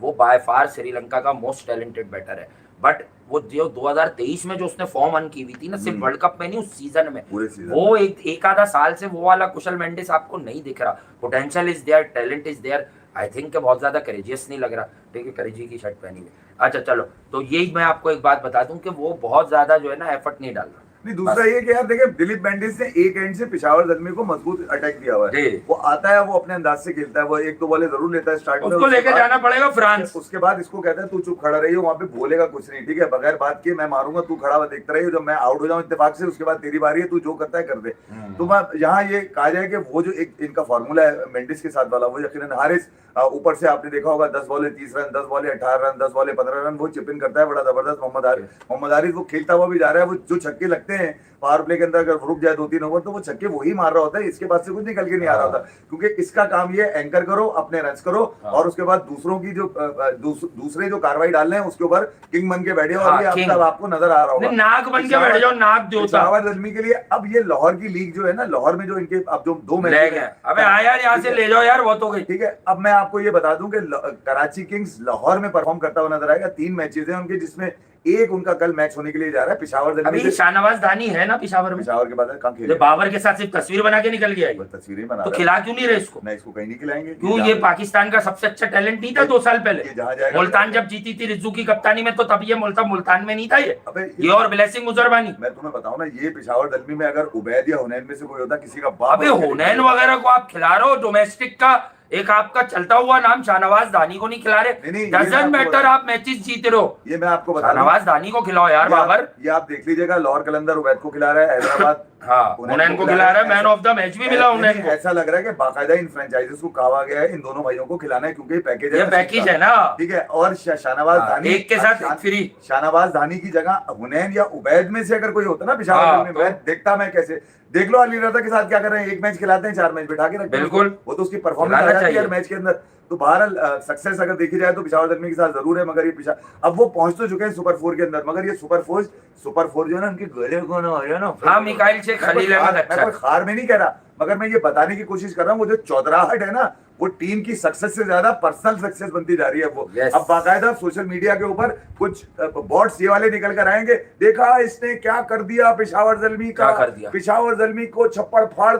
वो बाय फार श्रीलंका का मोस्ट टैलेंटेड बैटर है, बट वो जो 2023 में जो उसने फॉर्म अन की हुई थी ना, सिर्फ वर्ल्ड कप में नहीं, उस सीजन में, पूरे सीजन वो एक आधा साल से वो वाला कुशल मेंडिस आपको नहीं दिख रहा। Potential is there, talent is there, I think कि बहुत ज्यादा करेजियस नहीं लग रहा। ठीक है, करेजी की शर्ट पहनी हुई। अच्छा चलो, तो यही मैं आपको एक बात बता दूं कि वो बहुत ज्यादा जो है ना एफर्ट नहीं डाल रहा। नहीं, दूसरा ये कि यार देखिए दिलीप मेंडिस ने एक एंड से पेशावर ज़ल्मी को मजबूत अटैक दिया हुआ है। जी। वो आता है, वो अपने अंदाज से खेलता है, वो एक दो बॉलें जरूर लेता है स्टार्ट में, उसको उसके लेके बाद- जाना पड़ेगा फ्रांस। उसके बाद इसको कहता है तू चुप खड़ा रही हो, वहां पे बोलेगा कुछ नहीं, ठीक है, बगैर बात के मैं मारूंगा, तू खड़ा हुआ देखता रही, जब मैं आउट हो जाऊं इत्तेफाक से उसके बाद तेरी बारी है, तू जो करता है कर दे। तो मैं यहाँ ये कहा जाए कि वो जो एक इनका फॉर्मूला है मेंडिस के साथ वाला, वो यकीनन हारिस ऊपर से आपने देखा होगा 10 बॉले 30 रन, 10 बॉले 18 रन, 10 बॉले 15 रन, वो चिप इन करता है बड़ा जबरदस्त। मोहम्मद हारिस वो खेलता हुआ भी जा रहा है, वो जो छक्के लगते हैं पावर प्ले के अंदर अगर रुक जाए 2-3 ओवर तो वो छक्के वही मार रहा होता है, इसके पास से कुछ निकल के नहीं आ रहा होता, क्योंकि इसका काम ये एंकर करो, अपने रन करो, और उसके बाद दूसरों की जो दूसरे जो कार्रवाई डालने हैं उसके ऊपर किंग बन के बैठे, और ये अब तक आपको नजर आ रहा होगा, नाक बन के बैठ जाओ, नाक देवता पेशावर ज़ल्मी के लिए। अब ये लाहौर की लीग जो है ना, लाहौर में जो इनके अब जो 2 मैच रह गए, अबे हाँ यार यहाँ से ले जाओ यार, बहुत हो गई। ठीक है, अब मैं आपको ये बता दूं कि कराची किंग्स लाहौर में परफॉर्म करता हुआ नजर आएगा। 3 मैचेस हैं उनके, जिसमें एक उनका कल मैच होने के लिए जा रहा है पेशावर ज़ल्मी अभी से। शाहनवाज दानी है ना पेशावर में, पेशावर के बाद कहाँ जो खेले, बाबर के साथ सिर्फ तस्वीर बना के निकल गया ये, तस्वीरें बना तो रहा है। खिला क्यों नहीं रहे इसको? नहीं, इसको कहीं नहीं खिलाएंगे, क्यों? ये पाकिस्तान का सबसे अच्छा टैलेंट नहीं था 2 साल पहले? ये जहाँ जाएगा मुल्तान जब जीती थी रिज्जू की कप्तानी में, तो तब ये मुल्तान में नहीं था ये अबे ये और ब्लेसिंग मुजरबानी। मैं तुम्हें बताऊं ना, ये पेशावर ज़ल्मी में अगर उबैद या हुनैन में से कोई होता, किसी का बाप अबे हुनैन वगैरह को आप खिला रहे हो, डोमेस्टिक का एक आपका चलता हुआ नाम शाहनवाज दानी को नहीं खिला रहे। नहीं, ये डजंट आपको मैटर, बता- आप मैचेस जीत रहे हो, ये मैं आपको बता दूं, शाहनवाज दानी को खिलाओ यार बाबर। ये आप देख लीजिएगा, लाहौर कलंदर उबैद को खिला रहा है, हैदराबाद हाँ, हुनैन को खिला रहा है, मैन ऑफ द मैच भी मिला हुनैन को। ऐसा लग रहा है कि बाकायदा इन फ्रेंचाइजीज को कहा गया है इन दोनों भाइयों को खिलाना है, क्योंकि पैकेज है, ये पैकेज है ना, ठीक है। और शाहनवाज हाँ, धानी एक के साथ एक फ्री। शाहनवाज धानी की जगह हुनैन या उबैद में से अगर कोई होता ना पेशावर हाँ, में, तो- मैं देखता, मैं कैसे देख लो अली रजा के साथ क्या कर रहे हैं, एक मैच खिलाते हैं 4 मैच बिठा के रखते हैं, बिल्कुल। वो तो उसकी परफॉर्मेंस आ खिलाना जाती है चाहिए। हर मैच के अंदर। तो बहरहाल सक्सेस अगर देखी जाए तो पेशावर ज़ल्मी के साथ जरूर है, मगर ये अब वो पहुंच तो चुके हैं सुपर 4 के अंदर, मगर ये सुपर फोर जो है ना, उनके गले को ना है ना, हाँ, मिकाइल शेख खलील अहमद अच्छा मैं कोई खार में नहीं कह रहा, मगर मैं ये बताने की कोशिश कर रहा हूँ, वो जो चौधराहट है ना, वो टीम की सक्सेस से ज्यादा पर्सनल सक्सेस बनती जा रही है वो। Yes. अब बाकायदा सोशल मीडिया के ऊपर कुछ बॉट्स ये वाले निकल कर आएंगे, देखा इसने क्या कर दिया पेशावर ज़ल्मी का, क्या कर दिया? पेशावर ज़ल्मी को छप्पड़ फाड़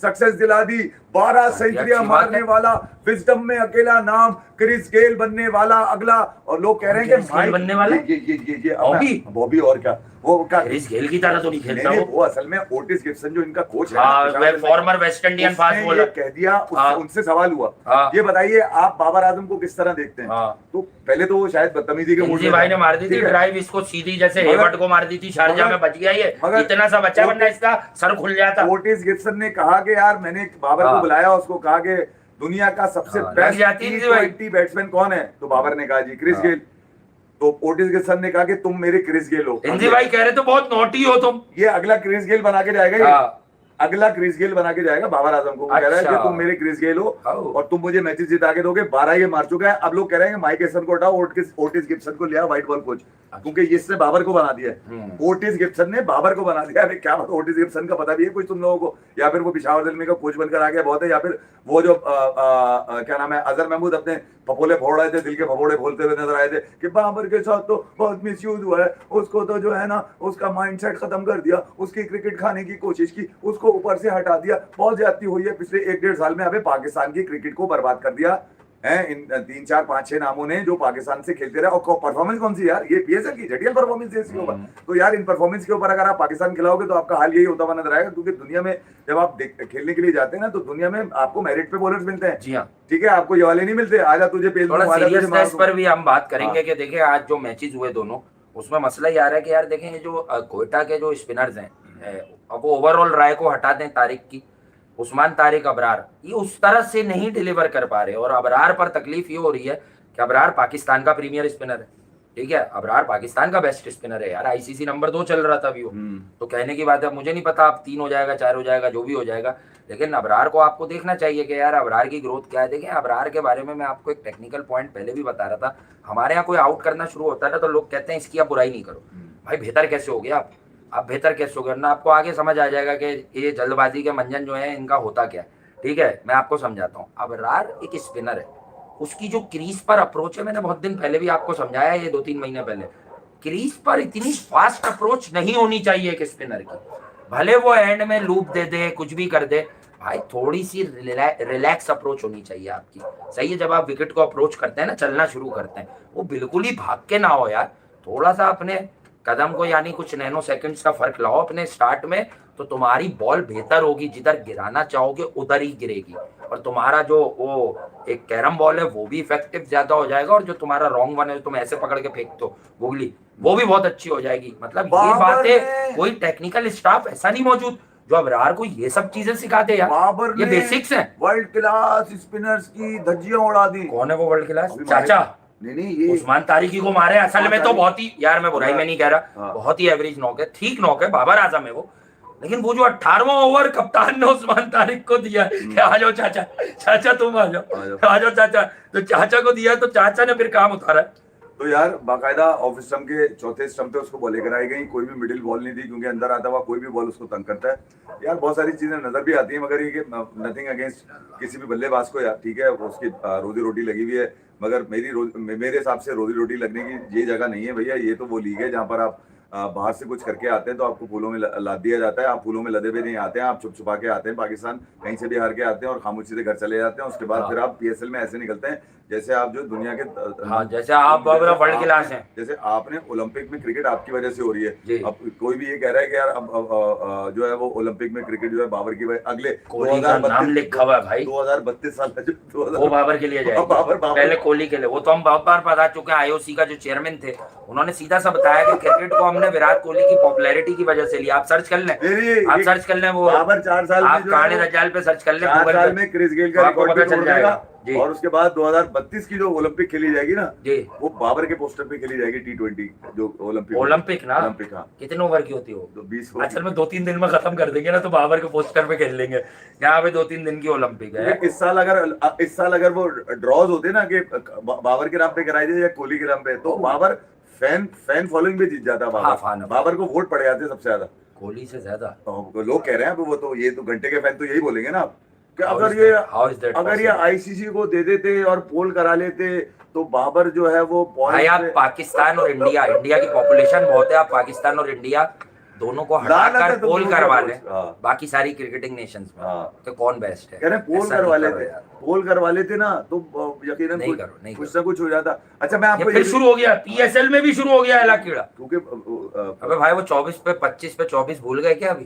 सक्सेस दिला दी, 12 सेंचुरियां अच्छी बात मारने है। वाला, विजडम में अकेला नाम, क्रिस गेल बनने वाला अगला, और लोग कह रहे हैं क्रिस गेल बनने वाला? ये बॉबी? और क्या वो क्या क्रिस गेल की तरह तो नहीं खेलता नहीं, वो। वो असल में ओटिस गिब्सन जो इनका कोच है, हाँ, Peshawar Zalmi, farmer West Indian fast उसने बॉलर। ये कह दिया, हाँ। उनसे सवाल हुआ, हाँ। ये बताइए आप बाबर आजम को किस तरह देखते हैं? हाँ। तो पहले तो वो शायद बदतमीजी के मूड जी में भाई था, ने मार दी थी ठीक है? ड्राइव, इसको सीधी जैसे मगर- हेवर्ट को मार दी थी शारजा में, बच गया ये, मगर- इतना सा बच्चा वरना इसका सर खुल जाता। ओटिस गिब्सन ने कहा कि यार मैंने बाबर को हाँ। बुलाया, उसको कहा कि दुनिया का सबसे हाँ, लग बेस्ट जाती थी भाई। T20 बैट्समैन कौन है, तो बाबर ने कहा जी क्रिस हाँ। गेल। तो ओटिस गिब्सन ने कहा कि तुम मेरे क्रिस गेल हो। इंजी भाई कह रहे तो बहुत नोटी हो तुम। ये अगला क्रिस गेल बना के जाएगा, ये हाँ। अगला क्रिस गेल बना के जाएगा बाबर आजम को। वो कह रहा है अच्छा। कि तुम मेरे क्रिस गेल हो हाँ। और तुम मुझे मैचेस जिता के दोगे। 12 ये मार चुका है। अब लोग कह रहे हैं कि माइक एसन को हटाओ, ओटिस गिब्सन को लिया व्हाइट बॉल कोच, क्योंकि इसने बाबर को बना दिया है। ओटिस गिब्सन ने बाबर को बना दिया। अरे क्या बात, ओटिस गिब्सन का पता भी है कुछ तुम लोगों को, या फिर वो पेशावर ज़ल्मी का कोच बनकर आ गया बहुत है, या फिर वो जो क्या नाम है अजहर महमूद अपने फपोले फोड़ रहे थे, दिल के फपोड़े बोलते हुए नजर आए थे कि बाबर के साथ तो बहुत मिसयूज हुआ है, उसको तो जो है ना उसका माइंडसेट खत्म कर दिया, उसकी क्रिकेट खाने की कोशिश की, उसको ऊपर से हटा दिया, बहुत ज्यादती हुई है पिछले 1-1.5 साल में। अबे पाकिस्तान की क्रिकेट को बर्बाद कर दिया है इन 3, 4, 5, 6 नामों ने जो पाकिस्तान से खेलते रहे। और परफॉर्मेंस कौन सी यार, ये पीएसएल की घटिया परफॉर्मेंस है इसके ऊपर। तो यार इन परफॉर्मेंस के ऊपर अगर आप पाकिस्तान खिलाओगे तो आपका हाल यही होता हुआ नजर आएगा, क्योंकि दुनिया में जब आप खेलने के लिए जाते हैं ना, तो दुनिया में आपको मेरिट पे बॉलर्स मिलते हैं। जी हाँ, ठीक है, आपको ये वाले नहीं मिलते, आजा तुझे पेल थोड़ा दूं, आजा तुझे मार सीरियसनेस दूं। पर भी हम बात करेंगे कि देखिए आज जो मैचेस हुए दोनों, उसमें मसला ये आ रहा है कि यार देखें ये जो कोयटा के जो स्पिनर्स हैं, अब वो ओवरऑल राय को हटा दें, तारिक की, उस्मान तारिक, अबरार, ये उस तरह से नहीं डिलीवर कर पा रहे। और अबरार पर तकलीफ ये हो रही है कि अबरार पाकिस्तान का प्रीमियर स्पिनर है, ठीक है, अबरार पाकिस्तान का बेस्ट स्पिनर है यार, आईसीसी नंबर 2 चल रहा था अभी वो। तो कहने की बात है, मुझे नहीं पता अब 3 हो जाएगा, 4 हो जाएगा, जो भी हो जाएगा, लेकिन अबरार को आपको देखना चाहिए कि यार अबरार की ग्रोथ क्या है। देखें, अबरार के बारे में मैं आपको एक टेक्निकल पॉइंट पहले भी बता रहा था, हमारे यहाँ कोई आउट करना शुरू होता है ना तो लोग कहते हैं इसकी आप बुराई नहीं करो। भाई बेहतर कैसे हो गया आप बेहतर कैसे हो गया ना, आपको आगे समझ आ जाएगा कि ये जल्दबाजी के मंजन जो है इनका होता क्या है। ठीक है, मैं आपको समझाता हूँ। अबरार एक स्पिनर है, उसकी जो क्रीज पर अप्रोच है, मैंने बहुत दिन पहले भी आपको समझाया, ये 2-3 महीने पहले, क्रीज पर इतनी फास्ट अप्रोच नहीं होनी चाहिए एक स्पिनर की। भले वो एंड में लूप दे दे, कुछ भी कर दे, भाई थोड़ी सी रिलैक्स अप्रोच होनी चाहिए आपकी। सही है, जब आप विकेट को अप्रोच करते हैं ना, चलना शुरू करते हैं, वो बिल्कुल ही भाग के ना हो यार, थोड़ा सा अपने कदम को यानी कुछ नैनो सेकंड्स का फर्क लाओ अपने स्टार्ट में, तो तुम्हारी बॉल बेहतर होगी, जिधर गिराना चाहोगे उधर ही गिरेगी, और तुम्हारा जो वो एक कैरम बॉल है वो भी इफेक्टिव ज्यादा हो जाएगा, और जो तुम्हारा रॉन्ग वन है, तुम ऐसे पकड़ के फेंक दो गुगली, वो भी बहुत अच्छी हो जाएगी। मतलब ये बातें कोई टेक्निकल स्टाफ ऐसा नहीं मौजूद जो अबरार को ये सब चीजें सिखाते यार, बाबर ये ने बेसिक्स हैं। वर्ल्ड क्लास स्पिनर्स की धज्जियां उड़ा दी। कौन है वो वर्ल्ड क्लास? अभी चाचा नहीं ये उस्मान तारिकी को मारे, असल में तो बहुत ही यार, मैं बुराई में नहीं कह रहा, हाँ। बहुत ही एवरेज नॉक है, ठीक नॉक है, बाबर आजम है वो, लेकिन वो जो 18वां ओवर कप्तान ने उस्मान तारिक को दिया कि आ जाओ चाचा, चाचा तुम आ जाओ चाचा, तो चाचा को दिया तो चाचा ने फिर काम उतारा। तो यार बाकायदा ऑफ स्टंप के चौथे स्टंप पे उसको बॉलें कराई गई, कोई भी मिडिल बॉल नहीं दी, क्योंकि अंदर आता हुआ कोई भी बॉल उसको तंग करता है। यार बहुत सारी चीजें नजर भी आती है, मगर ये कि नथिंग अगेंस्ट किसी भी बल्लेबाज को यार, ठीक है उसकी रोजी रोटी लगी हुई है, मगर मेरे हिसाब से रोजी रोटी लगने की ये जगह नहीं है भैया। ये तो वो लीग है जहाँ पर आप बाहर से कुछ करके आते हैं तो आपको फूलों में लाद दिया जाता है, आप फूलों में लदे हुए नहीं आते हैं, आप छुप छुपा के आते हैं पाकिस्तान, कहीं से भी हार के आते हैं और खामोशी से घर चले जाते हैं। उसके बाद फिर आप पीएसएल में ऐसे निकलते हैं जैसे आप जो दुनिया के हाँ, जैसे आप वर्ल्ड क्लास हैं, जैसे आपने ओलंपिक में क्रिकेट आपकी वजह से हो रही जी। है। अब कोई भी ये कह रहा है कि यार अब जो है वो ओलंपिक में क्रिकेट जो है बाबर की वजह, अगले कोहली का नाम लिखा हुआ है भाई, 2032 साल का वो बाबर के लिए जाएगा, बाबर पहले कोहली के लिए। वो तो हम बहुत बार बता चुके हैं, आईओसी का जो चेयरमैन थे उन्होंने सीधा सा बताया कि क्रिकेट को हमने विराट कोहली की पॉपुलैरिटी की वजह से लिया। आप सर्च कर लें, आप सर्च कर लें, वो बाबर 4 साल आप कहानी रजाल पे सर्च कर लें, 4 साल में क्रिस गेल का आपको रिकॉर्ड पता चल जाएगा। और उसके बाद 2032 की जो ओलंपिक खेली जाएगी ना जी, वो बाबर के पोस्टर पे खेली जाएगी, T20 जो ओलंपिक ना, ओलंपिक हाँ, कितने ओवर की होती हो? तो 20 असल में 2-3 दिन में खत्म कर देंगे ना, तो बाबर के पोस्टर पे खेल लेंगे। यहाँ पे 2-3 दिन की ओलंपिक है। इस साल अगर वो ड्रॉज होते ना कि बाबर के नाम पे कराई जाए या कोहली के नाम पे, तो बाबर फैन फॉलोइंग भी जीत जाता। बाबर को वोट पड़ जाते सबसे ज्यादा, कोहली से ज्यादा। लोग कह रहे हैं वो तो, ये तो घंटे के फैन तो यही बोलेंगे ना कि अगर ये आईसीसी को दे देते और पोल करा लेते तो बाबर जो है वो भाई, आप पाकिस्तान और इंडिया की पॉपुलेशन बहुत है, आप पाकिस्तान और इंडिया दोनों को हटाकर पोल करवा लें बाकी सारी क्रिकेटिंग नेशंस में, तो कौन बेस्ट है? कह रहे पोल करवा लेते ना तो यकीनन कुछ ना कुछ हो जाता। अच्छा मैं आपको फिर शुरू हो गया, पीएसएल में भी शुरू हो गया कीड़ा, क्योंकि अबे भाई वो 24 पे 25 पे 24 भूल गए क्या अभी?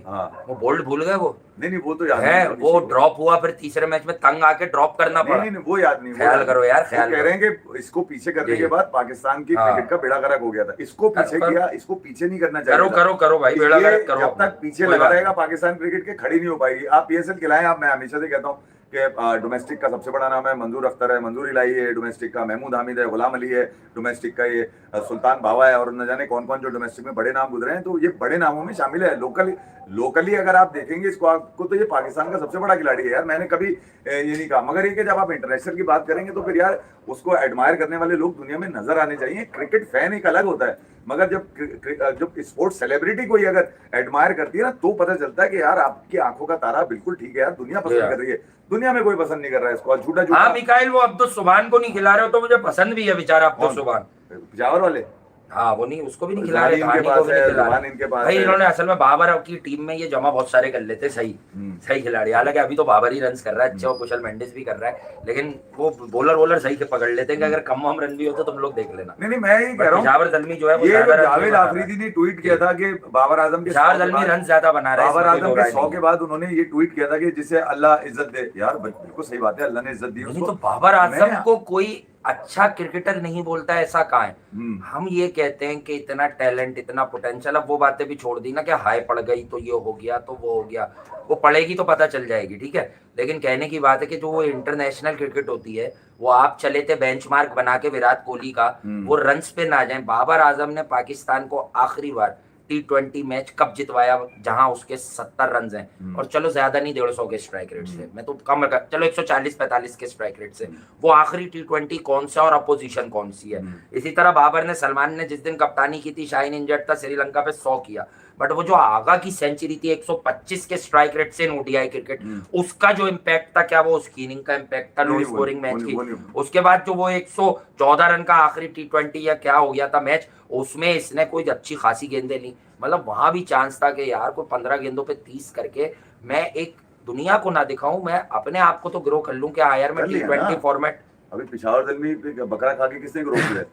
वो बोल्ड भूल गए वो? नहीं वो तो याद है, वो ड्रॉप हुआ, फिर तीसरे मैच में तंग आके ड्रॉप करना पड़ा। नहीं वो याद नहीं, ख्याल करो यार, ख्याल कह रहे हैं कि इसको पीछे करने के बाद पाकिस्तान की क्रिकेट का बेड़ा गर्क हो गया था। इसको पीछे किया, इसको पीछे नहीं करना चाहिए। करो भाई, बेड़ा गर्क करो। जब तक पीछे लगा रहेगा पाकिस्तान क्रिकेट के, खड़ी नहीं हो पाएगी। आप पीएसएल खिलाएं, आप, मैं हमेशा से कहता हूँ कि डोमेस्टिक का सबसे बड़ा नाम है मंजूर अख्तर है, मंजूर इलाही है डोमेस्टिक का, महमूद हामिद है, गुलाम अली है डोमेस्टिक का, ये सुल्तान बावा है, और न जाने कौन कौन जो डोमेस्टिक में बड़े नाम गुजरे हैं। तो ये बड़े नामों में शामिल है। लोकली अगर आप देखेंगे इसको आपको, तो ये पाकिस्तान का सबसे बड़ा खिलाड़ी है यार। मैंने कभी ये नहीं कहा, मगर ये कि जब आप इंटरनेशनल की बात करेंगे तो फिर यार उसको एडमायर करने वाले लोग दुनिया में नजर आने चाहिए। क्रिकेट फैन एक अलग होता है, मगर जब स्पोर्ट्स सेलिब्रिटी कोई अगर एडमायर करती है ना, तो पता चलता है कि यार आपकी आंखों का तारा बिल्कुल ठीक है यार, दुनिया पसंद कर रही है। दुनिया में कोई पसंद नहीं कर रहा है इसको, झूठा। हाँ मिकाइल, वो अब्दुल सुभान को नहीं खिला रहे हो तो मुझे पसंद भी है बेचारा अब्दुल सुभान, पिशावर वाले। हाँ, वो नहीं, उसको भी नहीं खिला रहे, को भी नहीं खिला रहे भाई। इन्होंने असल में बाबर की टीम में ये जमा बहुत सारे कर लेते सही खिलाड़ी। हालांकि अभी तो बाबर ही रन कर रहा है अच्छे, और कुशल मेंडिस भी कर रहा है, लेकिन वो बॉलर सही के पकड़ लेते हैं कि अगर कम रन भी होते तुम लोग देख लेना। नहीं मैं ही कह रहा हूं, जावेद जल्मी जो है वो जावेद आफरीदी ने ट्वीट किया था कि बाबर आजम के जावेद जल्मी रन ज्यादा बना रहा है। बाबर आजम के 100 के बाद उन्होंने ये ट्वीट किया था कि जिसे अल्लाह इज्जत दे। यार बिल्कुल सही बात है, अल्लाह ने इज्जत दी उसको। तो बाबर आजम को कोई अच्छा क्रिकेटर नहीं बोलता है, ऐसा कहाँ है? हम्म। हम ये कहते हैं कि इतना टैलेंट, इतना पोटेंशियल, अब वो बातें भी छोड़ दी ना कि हाई पड़ गई तो ये हो गया तो वो हो गया, वो पड़ेगी तो पता चल जाएगी, ठीक है। लेकिन कहने की बात है कि जो वो इंटरनेशनल क्रिकेट होती है, वो आप चले थे बेंचमार्क बना के विराट कोहली का, वो रन्स पे ना जाए। बाबर आजम ने पाकिस्तान को आखिरी बार T20 मैच कब जितवाया जहां उसके 70 रन हैं, और चलो ज्यादा नहीं 150 के स्ट्राइक रेट से, मैं तो कम रखा, चलो 140-45 के स्ट्राइक रेट से, वो आखिरी T20 कौन सा और अपोजिशन कौन सी है। इसी तरह बाबर ने, सलमान ने जिस दिन कप्तानी की थी, शाहीन इंजर्ड था, श्रीलंका पे 100 किया, बट वो जो आगा की सेंचुरी थी 125 के स्ट्राइक रेट से ODI क्रिकेट, उसका जो इम्पैक्ट था, क्या वो स्किनिंग का इम्पैक्ट था लो स्कोरिंग मैच की? उसके बाद जो वो 114 रन का आखिरी T20 या क्या हो गया था मैच, उसमें इसने कोई अच्छी खासी गेंदें ली, मतलब वहां भी चांस था कि यार कोई 15 गेंदों पे 30 करके मैं एक दुनिया को ना दिखाऊं, मैं अपने आप को तो ग्रो कर लूं कि हाँ यार मैं T20 फॉर्मेट। अभी पिशावर दल में बकरा खा के किसने ग्रो किया?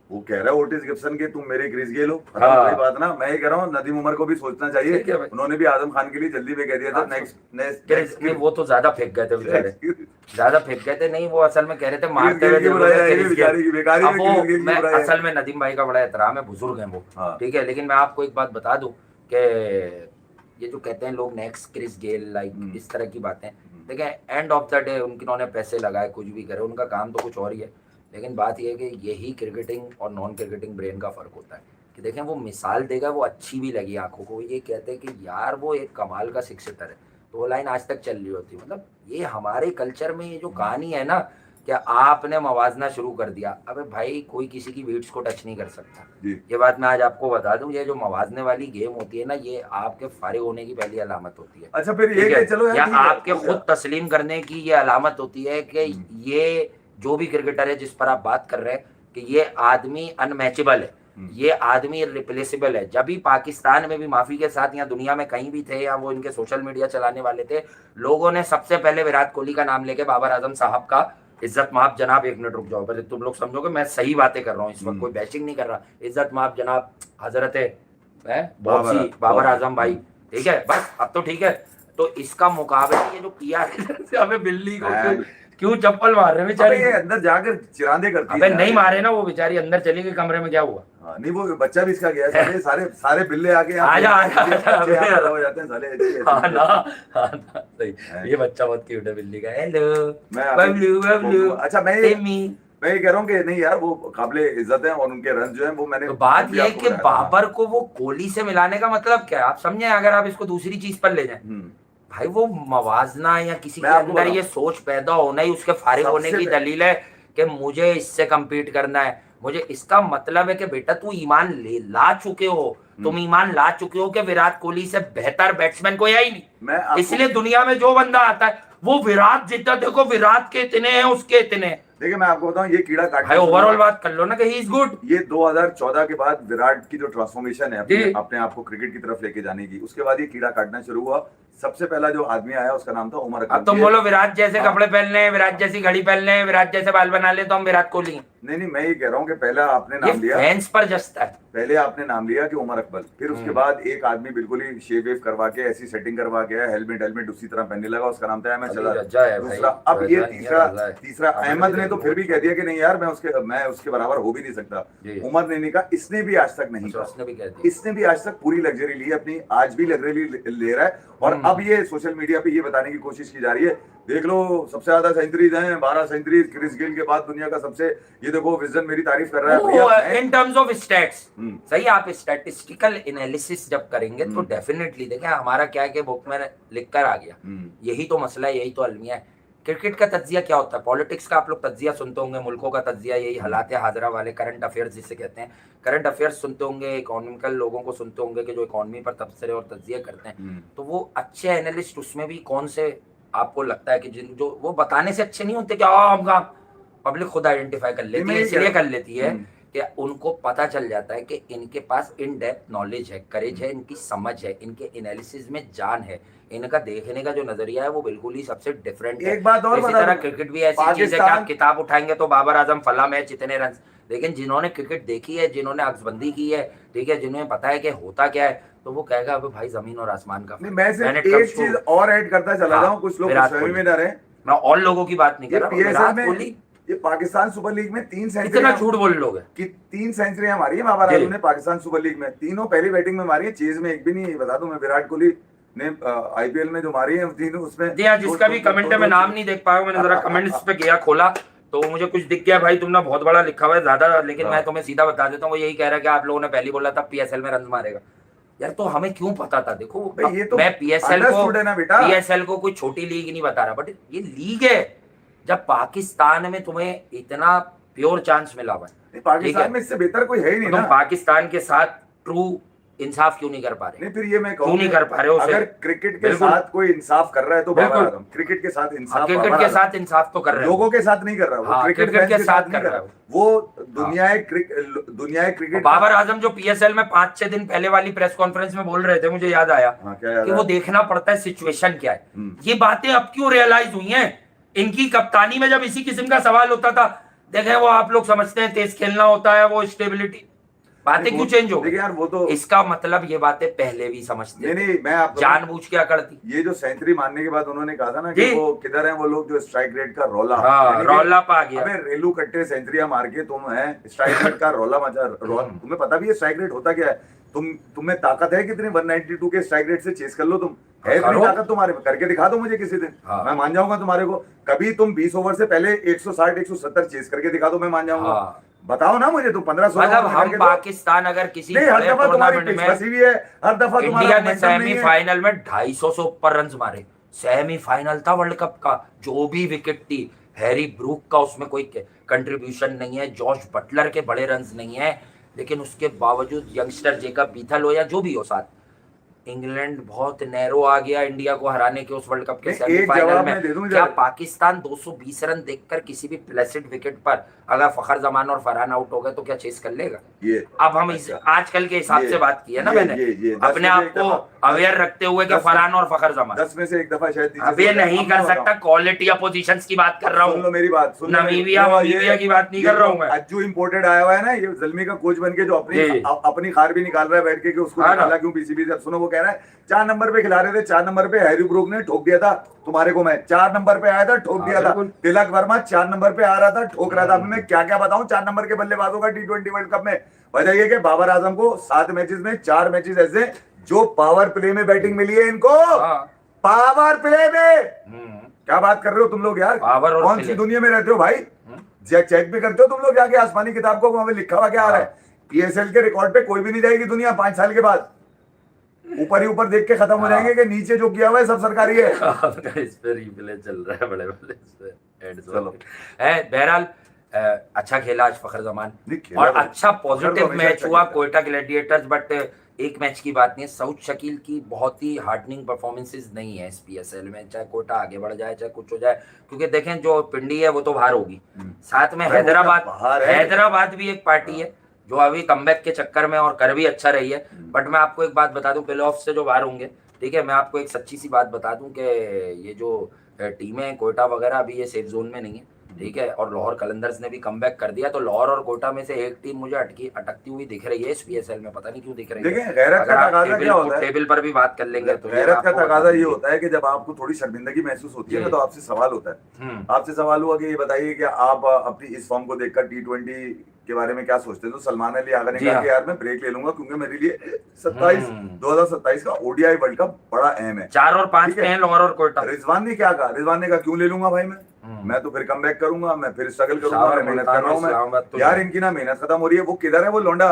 वो कह रहा है ओटिस गिब्सन के तुम मेरे क्रिस गेल हो। वही बात ना, मैं ये कह रहा हूँ नदीम उमर को भी सोचना चाहिए। उन्होंने भी आजम खान के लिए जल्दी में कह दिया था नेक्स्ट। वो तो ज्यादा फेंक गए थे बेचारे, ज्यादा फेंक गए थे। नहीं, वो असल में कह रहे थे मारते हुए। मैं असल में नदीम भाई का बड़ा एहतराम है, बुजुर्ग हैं वो, ठीक है, लेकिन मैं आपको एक बात बता दूं कि ये जो कहते हैं लोग नेक्स्ट क्रिस गेल, लाइक इस तरह की बातें, देखिए एंड ऑफ द डे उन्होंने पैसे लगाए, कुछ भी करे, उनका काम तो कुछ और ही है। लेकिन बात यह है कि यही क्रिकेटिंग और नॉन क्रिकेटिंग ब्रेन का फर्क होता है कि देखें वो मिसाल देगा, वो अच्छी भी लगी आंखों को, ये कहते हैं कि यार वो एक कमाल का सिक्स हिटर है, तो वो लाइन आज तक चल रही होती। मतलब ये हमारे कल्चर में ये जो कहानी है ना, क्या आपने मवाजना शुरू कर दिया, अबे भाई कोई किसी की बीट्स को टच नहीं कर सकता। ये बात मैं आज आपको बता दूं, ये जो मवाजने वाली गेम होती है ना, ये आपके फारिग होने की पहली अलामत होती है। अच्छा, फिर ये चलो या आपके खुद तस्लीम करने की ये अलामत होती है कि ये जो भी क्रिकेटर है जिस पर आप बात कर रहे हैं कि ये आदमी अनमैचेबल है, ये आदमी इररिप्लेसेबल है। जब भी पाकिस्तान में भी माफी के साथ या दुनिया में कहीं भी थे या वो इनके सोशल मीडिया चलाने वाले थे, लोगों ने सबसे पहले विराट कोहली का नाम लेके बाबर आजम साहब का, इज्जत माफ जनाब, एक मिनट रुक जाओ, पहले तुम लोग समझोगे मैं सही बातें कर रहा हूँ इस वक्त, कोई बैशिंग नहीं कर रहा, इज्जत माफ जनाब हजरत बाबर आजम भाई, ठीक है, बस अब तो ठीक है। तो इसका मुकाबला ये जो किया हमें बिल्ली को क्यों चप्पल मार रहे बेचारी, ये अंदर जाकर चिरांदे करती है। नहीं मारे ना वो बेचारी, अंदर चली गई कमरे में, क्या हुआ? नहीं वो बच्चा भी इसका गया है, सारे सारे बिल्ले आके आ जा हो जाते हैं साले। ये बच्चा बहुत क्यूट है बिल्ली का, हेलो बबलू बबलू। अच्छा, मैं ये कह रहा हूँ कि नहीं यार वो काबिले इज्जत है और उनके रन जो है वो मैंने, तो बात ये है कि बाबर को वो कोहली से मिलाने का मतलब क्या है, आप समझे? अगर आप इसको दूसरी चीज पर ले जाए भाई, वो मवाजना या किसी के अंदर ये सोच पैदा होना ही उसके फारिग होने की दलील है कि मुझे इससे कम्पीट करना है, मुझे। इसका मतलब है कि बेटा तू ईमान ला चुके हो, तुम ईमान ला चुके हो कि विराट कोहली से बेहतर बैट्समैन कोई है ही नहीं, इसलिए दुनिया में जो बंदा आता है वो विराट जीता, देखो विराट के इतने हैं, उसके इतने। देखिए मैं आपको बताऊं, ये कीड़ा काट भाई ओवरऑल बात कर लो ना कि ही इज गुड। ये 2014 के बाद विराट की जो ट्रांसफॉर्मेशन है अपने आप को क्रिकेट की तरफ लेके जाने की, उसके बाद ये कीड़ा काटना शुरू हुआ। सबसे पहला जो आदमी आया उसका नाम था उमर अकबर। अब तुम बोलो विराट जैसे कपड़े पहन ले, विराट जैसी घड़ी पहन ले, विराट जैसे बाल बना ले तो हम विराट कोहली। नहीं, मैं ये कह रहा हूँ कि पहला आपने नाम लिया, फैंस पर जस्ता है, पहले आपने नाम लिया कि उमर अकबर, फिर उसके बाद एक आदमी बिल्कुल ही शेव वेव करवा के ऐसी सेटिंग करवा के हेलमेट उसी तरह पहनने लगा, उसका नाम था अहमद शहजाद। दूसरा, अब ये तीसरा अहमद ने तो फिर भी कह दिया कि नहीं यार मैं उसके बराबर हो भी नहीं सकता। उमर ने नहीं कहा, इसने भी आज तक नहीं कहा, इसने भी आज तक पूरी लग्जरी ली अपनी, आज भी लग्जरी ले रहा है। और अब ये सोशल मीडिया पे ये बताने की कोशिश की जा रही है, देख लो सबसे ज्यादा सेंचुरीज हैं, 12 सेंचुरीज क्रिस गेल के बाद दुनिया का सबसे, ये देखो विजन मेरी तारीफ कर रहा है इन टर्म्स ऑफ स्टैट्स। सही, आप स्टैटिस्टिकल एनालिसिस जब करेंगे तो डेफिनेटली देखें हमारा क्या है कि बुक में लिख कर आ गया, यही तो मसला है, यही तो अलमिया है। क्रिकेट का तज्जिया क्या होता है? पॉलिटिक्स का आप लोग तज्जिया सुनते होंगे, मुल्कों का तज्जिया, यही हालात हाजरा वाले करंट अफेयर्स जिसे कहते हैं, करंट अफेयर्स सुनते होंगे, इकोनॉमिकल लोगों को सुनते होंगे कि जो इकोनॉमी पर तबसरे और तज्जिया करते हैं, तो वो अच्छे एनालिस्ट उसमें भी कौन से आपको लगता है कि जो वो बताने से अच्छे नहीं होते, क्या पब्लिक खुद आइडेंटिफाई कर लेती है, इसलिए कर लेती है कि उनको पता चल जाता है कि इनके पास इन डेप्थ नॉलेज है, करेज है, इनकी समझ है, इनके एनालिसिस में जान है, इनका देखने का जो नजरिया है वो बिल्कुल ही सबसे डिफरेंट है। एक बात और, इसी तरह क्रिकेट भी ऐसी चीज है कि आप किताब उठाएंगे तो बाबर आजम फला मैच इतने रन, लेकिन जिन्होंने क्रिकेट देखी है, जिन्होंने अक्सबंदी की है, ठीक है, जिन्हें पता है कि होता क्या है, तो वो कहेगा अबे भाई जमीन और आसमान का। मैं सिर्फ एक चीज और ऐड करता चला जाऊं, कुछ लोग समझ में ना रहे, मैं और लोगों की बात नहीं कर रहा, विराट कोहली ये पाकिस्तान सुपर लीग में 3 इतना सेंचुरी झूठ बोल लोगे कि 3 सेंचुरियां मारी है बाबर जी। आजम ने पाकिस्तान सुपर लीग में, तीनों पहली बैटिंग में मारी है, चेज में एक भी नहीं। बता दूं मैं, विराट कोहली ने आईपीएल में जो मारी है तीनों उसमें जी हाँ, जिसका भी कमेंट है मैं नाम नहीं देख पाया, मैंने जरा कमेंट्स पे गया खोला तो मुझे कुछ दिख गया, भाई तुमने बहुत बड़ा लिखा हुआ है ज्यादा, लेकिन मैं तुम्हें सीधा बता देता हूँ, वो यही कह रहा है कि आप लोगों ने पहले बोला था पीएसएल में रन मारेगा। यार तो हमें क्यों पता था? देखो भाई ये तो मैं पीएसएल को अंडरस्टूड है ना बेटा। पीएसएल को कोई छोटी लीग नहीं बता रहा, बट ये लीग है। जब पाकिस्तान में तुम्हें इतना प्योर चांस मिला हुआ है, नहीं, पाकिस्तान में इससे बेहतर कोई है ही नहीं तो ना। तुम पाकिस्तान के साथ ट्रू इंसाफ क्यों नहीं कर पा रहे? नहीं फिर ये मैं क्यों नहीं कर पा रहे हो उसे? अगर क्रिकेट के बिल्कुल। साथ कोई इंसाफ कर रहा है तो बाबर बिल्कुल। आजम क्रिकेट के साथ इंसाफ क्रिकेट बाबर के आजम। साथ इंसाफ तो कर रहे हो, लोगों के साथ नहीं कर रहा, वो हाँ, क्रिकेट क्रिकेट फैंस के के साथ साथ नहीं कर कर रहा रहा। वो दुनिया क्रिकेट बाबर आजम जो पीएसएल में 5-6 दिन पहले वाली प्रेस कॉन्फ्रेंस में बोल रहे थे, मुझे याद आया हाँ, क्या याद कि आया? वो देखना पड़ता है सिचुएशन क्या है। ये बातें अब क्यों रियलाइज हुई हैं? इनकी कप्तानी में जब इसी किस्म का सवाल होता था, देखें वो आप लोग समझते हैं तेज खेलना होता है, वो स्टेबिलिटी, बातें क्यों चेंज हो गई? देखिए यार वो तो इसका मतलब ये बातें पहले भी समझते थे, नहीं मैं आपको जानबूझ के अकड़ती। ये जो सेंचुरी मारने के बाद उन्होंने कहा था ना कि जी। वो किधर है वो लोग जो स्ट्राइक रेट का रौला, हाँ, यानी कि रौला पा गया। अबे रेलू कट्टे सेंचुरियां मार के तुम है स्ट्राइक रेट का रौला मचा तुम्हें पता भी है स्ट्राइक रेट होता क्या है? तुम्हें ताकत है कितनी 192 के स्ट्राइक रेट से चेस कर लो, तुम है इतनी करो। ताकत तुम्हारे में? करके दिखा दो मुझे किसी दिन, हाँ। मैं मान जाऊंगा तुम्हारे को। कभी तुम 20 ओवर से पहले 160 170 चेस करके दिखा दो, मैं मान जाऊंगा। हाँ। बताओ ना मुझे, तुम 15-16 मतलब ओवर में हम करके दो। पाकिस्तान अगर किसी नहीं, हर बड़े दफा तुम्हारी टूर्नामेंट पिच में, फंसी हुई है, हर दफा तुम्हारा इंडिया ने momentum नहीं है। सेमीफाइनल में 250 से ऊपर रन मारे, सेमीफाइनल था वर्ल्ड कप का, जो भी विकेट थी, हैरी ब्रूक का उसमें कोई कंट्रीब्यूशन नहीं है, जॉर्ज बटलर के बड़े रन्स नहीं है, लेकिन उसके बावजूद यंगस्टर जेकब बीथल हो या जो भी हो साथ, इंग्लैंड बहुत नैरो आ गया इंडिया को हराने के उस वर्ल्ड कप के नहीं, एक सेमीफाइनल जवाब में। मैं दे दूं क्या जरा। पाकिस्तान 220 रन देखकर किसी भी प्लेसिड विकेट पर अगर फखर जमान और फरहान आउट हो गए तो क्या चेस कर लेगा? ये अब हम इस आजकल के हिसाब से बात की है ना मैंने, ये 10 अपने में आप से एक को दफा- अवेयर रखते हुए कि 10 फरहान और फखर जमान 10 में से एक दफा शायद नीचे अब ये से होता है। नहीं अब कर मैं सकता, बताऊं। क्वालिटी अपोजिशंस की बात कर रहा सुन लो हूँ, मेरी बात, सुन लो मेरी- नमीबिया ये- वमीबिया की बात नहीं ये कर रहा जो हूँ मैं। अज्जू इंपोर्टेड आया हुआ है ना, ये जल्मी का कोच बन के जो जी। अपनी खार भी निकाल रहा है बैठ के कि उसको हाँ ना। निकाला क्यों पीसीबी से। सुनो वो कह रहा है 4 नंबर पे खिला रहे थे, 4 नंबर पे हैरी ब्रूक ने ठोक दिया था तुम्हारे को, मैं 4 नंबर पे आया था ठोक हाँ, दिया था। बिल्कुल। तिलक वर्मा 4 नंबर पे आ रहा था ठोक रहा था। अब मैं क्या क्या बताऊं 4 नंबर के बल्लेबाजों का T20 वर्ल्ड कप में। वजह ये कि बाबर आजम को 7 मैचेस में 4 मैचेस ऐसे जो पावर प्ले में बैटिंग मिली है इनको, हाँ। पावर प्ले में। क्या बात कर रहे हो तुम लोग यार? पावर और कौन सी प्ले। दुनिया में रहते हो भाई? चेक भी करते हो तुम लोग जाके आसमानी किताब को, वहां पे लिखा हुआ क्या आ रहा है? पीएसएल के रिकॉर्ड पे कोई भी नहीं जाएगी दुनिया 5 साल के बाद, ऊपर ही ऊपर देख के खत्म हो जाएंगे कि नीचे जो किया हुआ है सब सरकारी है। इस पे रिप्ले चल रहा है बड़े बड़े, इस पे एड्स चलो। है। बहरहाल अच्छा खेला आज फखर जमान, नहीं, खेला और तो- अच्छा फखर पॉजिटिव तो हमेशा मैच अच्छा हुआ खेलता है। कोयटा ग्लैडिएटर्स, बट एक मैच की बात नहीं है, सऊद शकील की बहुत ही हार्डनिंग परफॉर्मेंसेस नहीं है इस पीएसएल में, चाहे कोयटा आगे बढ़ जाए चाहे कुछ हो जाए, क्योंकि देखें जो पिंडी है वो तो बाहर होगी, साथ में अरे वो क्या बाहर है? हैदराबाद भी एक पार्टी है जो अभी कमबैक के चक्कर में और कर भी अच्छा रही है। बट मैं आपको एक बात बता दूं, प्ले ऑफ से जो बाहर होंगे, ठीक है, मैं आपको एक सच्ची सी बात बता दूं कि ये जो टीमें कोयटा वगैरह अभी ये सेफ जोन में नहीं है, ठीक है, और लाहौर कलंदर्स ने भी कमबैक कर दिया, तो लाहौर और कोयटा में से एक टीम मुझे अटकती हुई दिख रही है इस पीएसएल में, पता नहीं क्यों दिख रही है। देखें, गैरत अगर का आप तकाजा क्या होता है? टेबल पर भी बात कर लेंगे तो गैरत का आपको बता तकाजा ये देंगे। होता है कि जब आपको थोड़ी शर्मिंदगी महसूस होती है ना जी। तो आपसे सवाल होता है। आपसे सवाल हुआ कि ये बताइए कि आप अपनी इस फॉर्म को देखकर T20 के बारे में क्या सोचते हैं? तो सलमान अली आगा ने जी कहा हाँ। कि यार मैं ब्रेक ले लूंगा क्योंकि मेरे लिए 2027 का ओडीआई वर्ल्ड कप बड़ा अहम है। 4 और 5 ठीक पे है। हैं लाहौर और कोयटा। रिजवान ने क्या कहा? रिजवान ने कहा क्यों ले लूंगा भाई मैं तो फिर कमबैक करूंगा, मैं फिर स्ट्रगल करूंगा, शावर, मैं मेहनत कर रहा हूँ इस्लामाबाद मैं। तो यार नहीं। इनकी ना मेहनत खत्म हो रही है। वो किधर है वो लौंडा?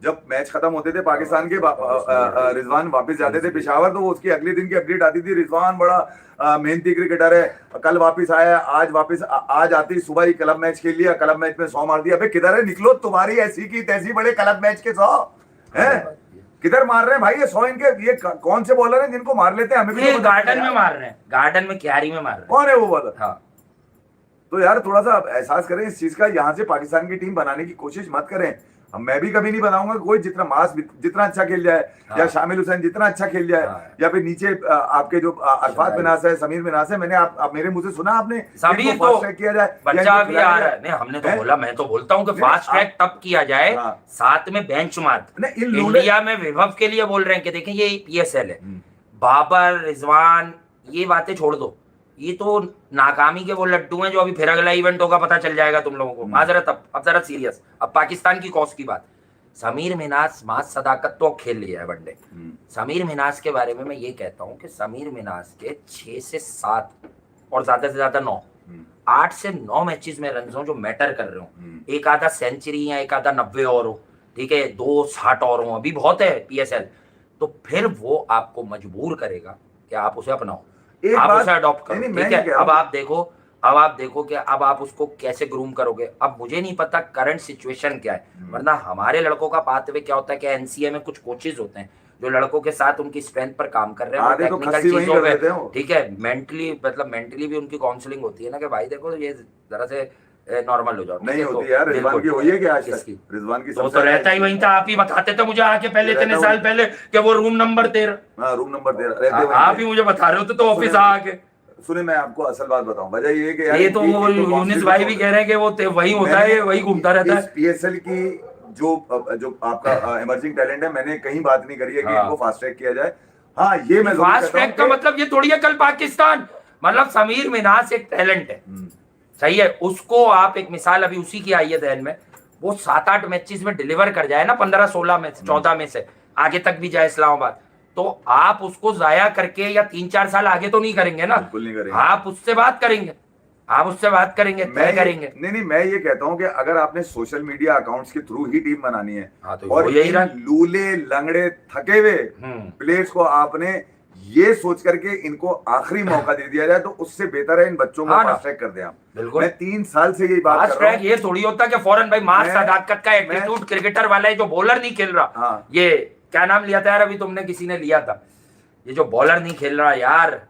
जब मैच खत्म होते थे पाकिस्तान के रिजवान वापस जाते थे पेशावर, तो वो उसकी अगले दिन की अपडेट आती थी, रिजवान बड़ा मेहनती क्रिकेटर है, कल वापस आया, आज आते ही सुबह ही क्लब मैच खेल लिया, क्लब मैच में 100 मार दिया। अबे किधर है? निकलो, तुम्हारी ऐसी की तैसी बड़े क्लब मैच के 100 हैं, किधर मार रहे हैं भाई? ये 100 इनके, ये कौन से बॉलर हैं जिनको मार लेते हैं? हमें भी ये तो पता गार्डन चले में यार। मार रहे हैं, गार्डन में क्यारी में मार रहे हैं। कौन है वो बॉलर? हाँ, तो यार थोड़ा सा एहसास करें इस चीज का। यहाँ से पाकिस्तान की टीम बनाने की कोशिश मत करें। अब मैं भी कभी नहीं बनाऊंगा कोई जितना अच्छा खेल जाए, हाँ। या शामिल हुसैन जितना अच्छा खेल जाए, हाँ। या फिर नीचे आपके जो अरफात बिनास है, समीर बिनास है, मैंने आप मेरे मुंह से सुना आपने समीर इनको तो fast track किया जाए, या बच्चा इनको अभी खिलाया आ रहा जाए। है। नहीं, हमने तो हैं? बोला, मैं तो बोलता हूँ कि नहीं, फास्ट ट्रैक तब किया जाए, हाँ। साथ में बेंचमार्क। नहीं, इन लोगों ने- इंडिया में विभव के लिए बोल रहे हैं कि देखें ये पीएसएल है, बाबर, रिजवान, ये बातें छोड़ दो, ये तो नाकामी के वो लड्डू हैं जो अभी फिर अगला इवेंट होगा पता चल जाएगा तुम लोगों को। माजरत, अब जरा सीरियस, अब पाकिस्तान की कॉस की बात। समीर मिनास मास सदाकत तो खेल लिया है वनडे। समीर मिनास के बारे में मैं ये कहता हूँ कि समीर मिनास के 6 से 7 और ज्यादा से ज्यादा 9, 8 से 9 मैचेस में रन हो जो मैटर कर रहे हो। एक आधा सेंचुरी या एक आधा 90 और हो, ठीक है, 2 60 और हो, अभी बहुत है पीएसएल, तो फिर वो आपको मजबूर करेगा कि आप उसे अपनाओ, आप उसे अडॉप्ट करो, ठीक है। अब आप देखो कि अब आप उसको कैसे ग्रूम करोगे। अब मुझे नहीं पता करंट सिचुएशन क्या है, वरना हमारे लड़कों का पाथवे क्या होता है कि एनसीए में कुछ कोचेज होते हैं जो लड़कों के साथ उनकी स्ट्रेंथ पर काम कर रहे हैं, टेक्निकल चीजों पे, ठीक है, मेंटली भी उनकी काउंसलिंग होती है ना कि भाई देखो ये जरा से नॉर्मल हो जाओ। नहीं होती यार, रिजवान की हुई है क्या आज तक? रिजवान की तो रहता ही वहीं था, आप ही बताते थे मुझे आके पहले इतने साल पहले कि वो रूम नंबर 13, हाँ रूम नंबर 13 आप ही मुझे बता रहे होते तो ऑफिस आके। सुने मैं आपको असल बात बताऊं, वजह ये है कि यार ये तो वो यूनिस भाई भी कह रहे हैं कि वो वही होता है, वही घूमता रहता है। पीएसएल की जो आपका इमर्जिंग टैलेंट है, मैंने कहीं बात नहीं करी है कि इनको फास्ट ट्रैक किया जाए। हाँ ये मैं फास्ट ट्रैक का मतलब ये थोड़ी है कल पाकिस्तान, मतलब समीर मिनास एक टैलेंट है, सही है, उसको आप एक मिसाल अभी उसी की आई है ध्यान में, वो 7-8 मैचेस में डिलीवर कर जाए ना, 15-16 में 14 में से आगे तक भी जाए इस्लामाबाद, तो आप उसको जाया करके या 3-4 साल आगे तो नहीं करेंगे ना, बिल्कुल नहीं करेंगे। आप उससे बात करेंगे, तय करेंगे। नहीं मैं ये कहता हूं कि अगर आपने सोशल मीडिया अकाउंट्स के थ्रू ही टीम बनानी है, तो और यही लूले लंगड़े थके हुए प्लेयर्स को आपने ये सोच करके इनको आखिरी मौका दे दिया जाए, तो उससे बेहतर है इन बच्चों को फास्ट ट्रैक कर दें आप। मैं 3 साल से यही बात कर रहा हूं। ये थोड़ी होता कि फौरन भाई मास सदाकत का एटीट्यूड क्रिकेटर वाला है जो बॉलर नहीं खेल रहा, ये क्या नाम लिया था यार अभी तुमने, किसी ने लिया था, ये जो बॉलर नहीं खेल रहा यार,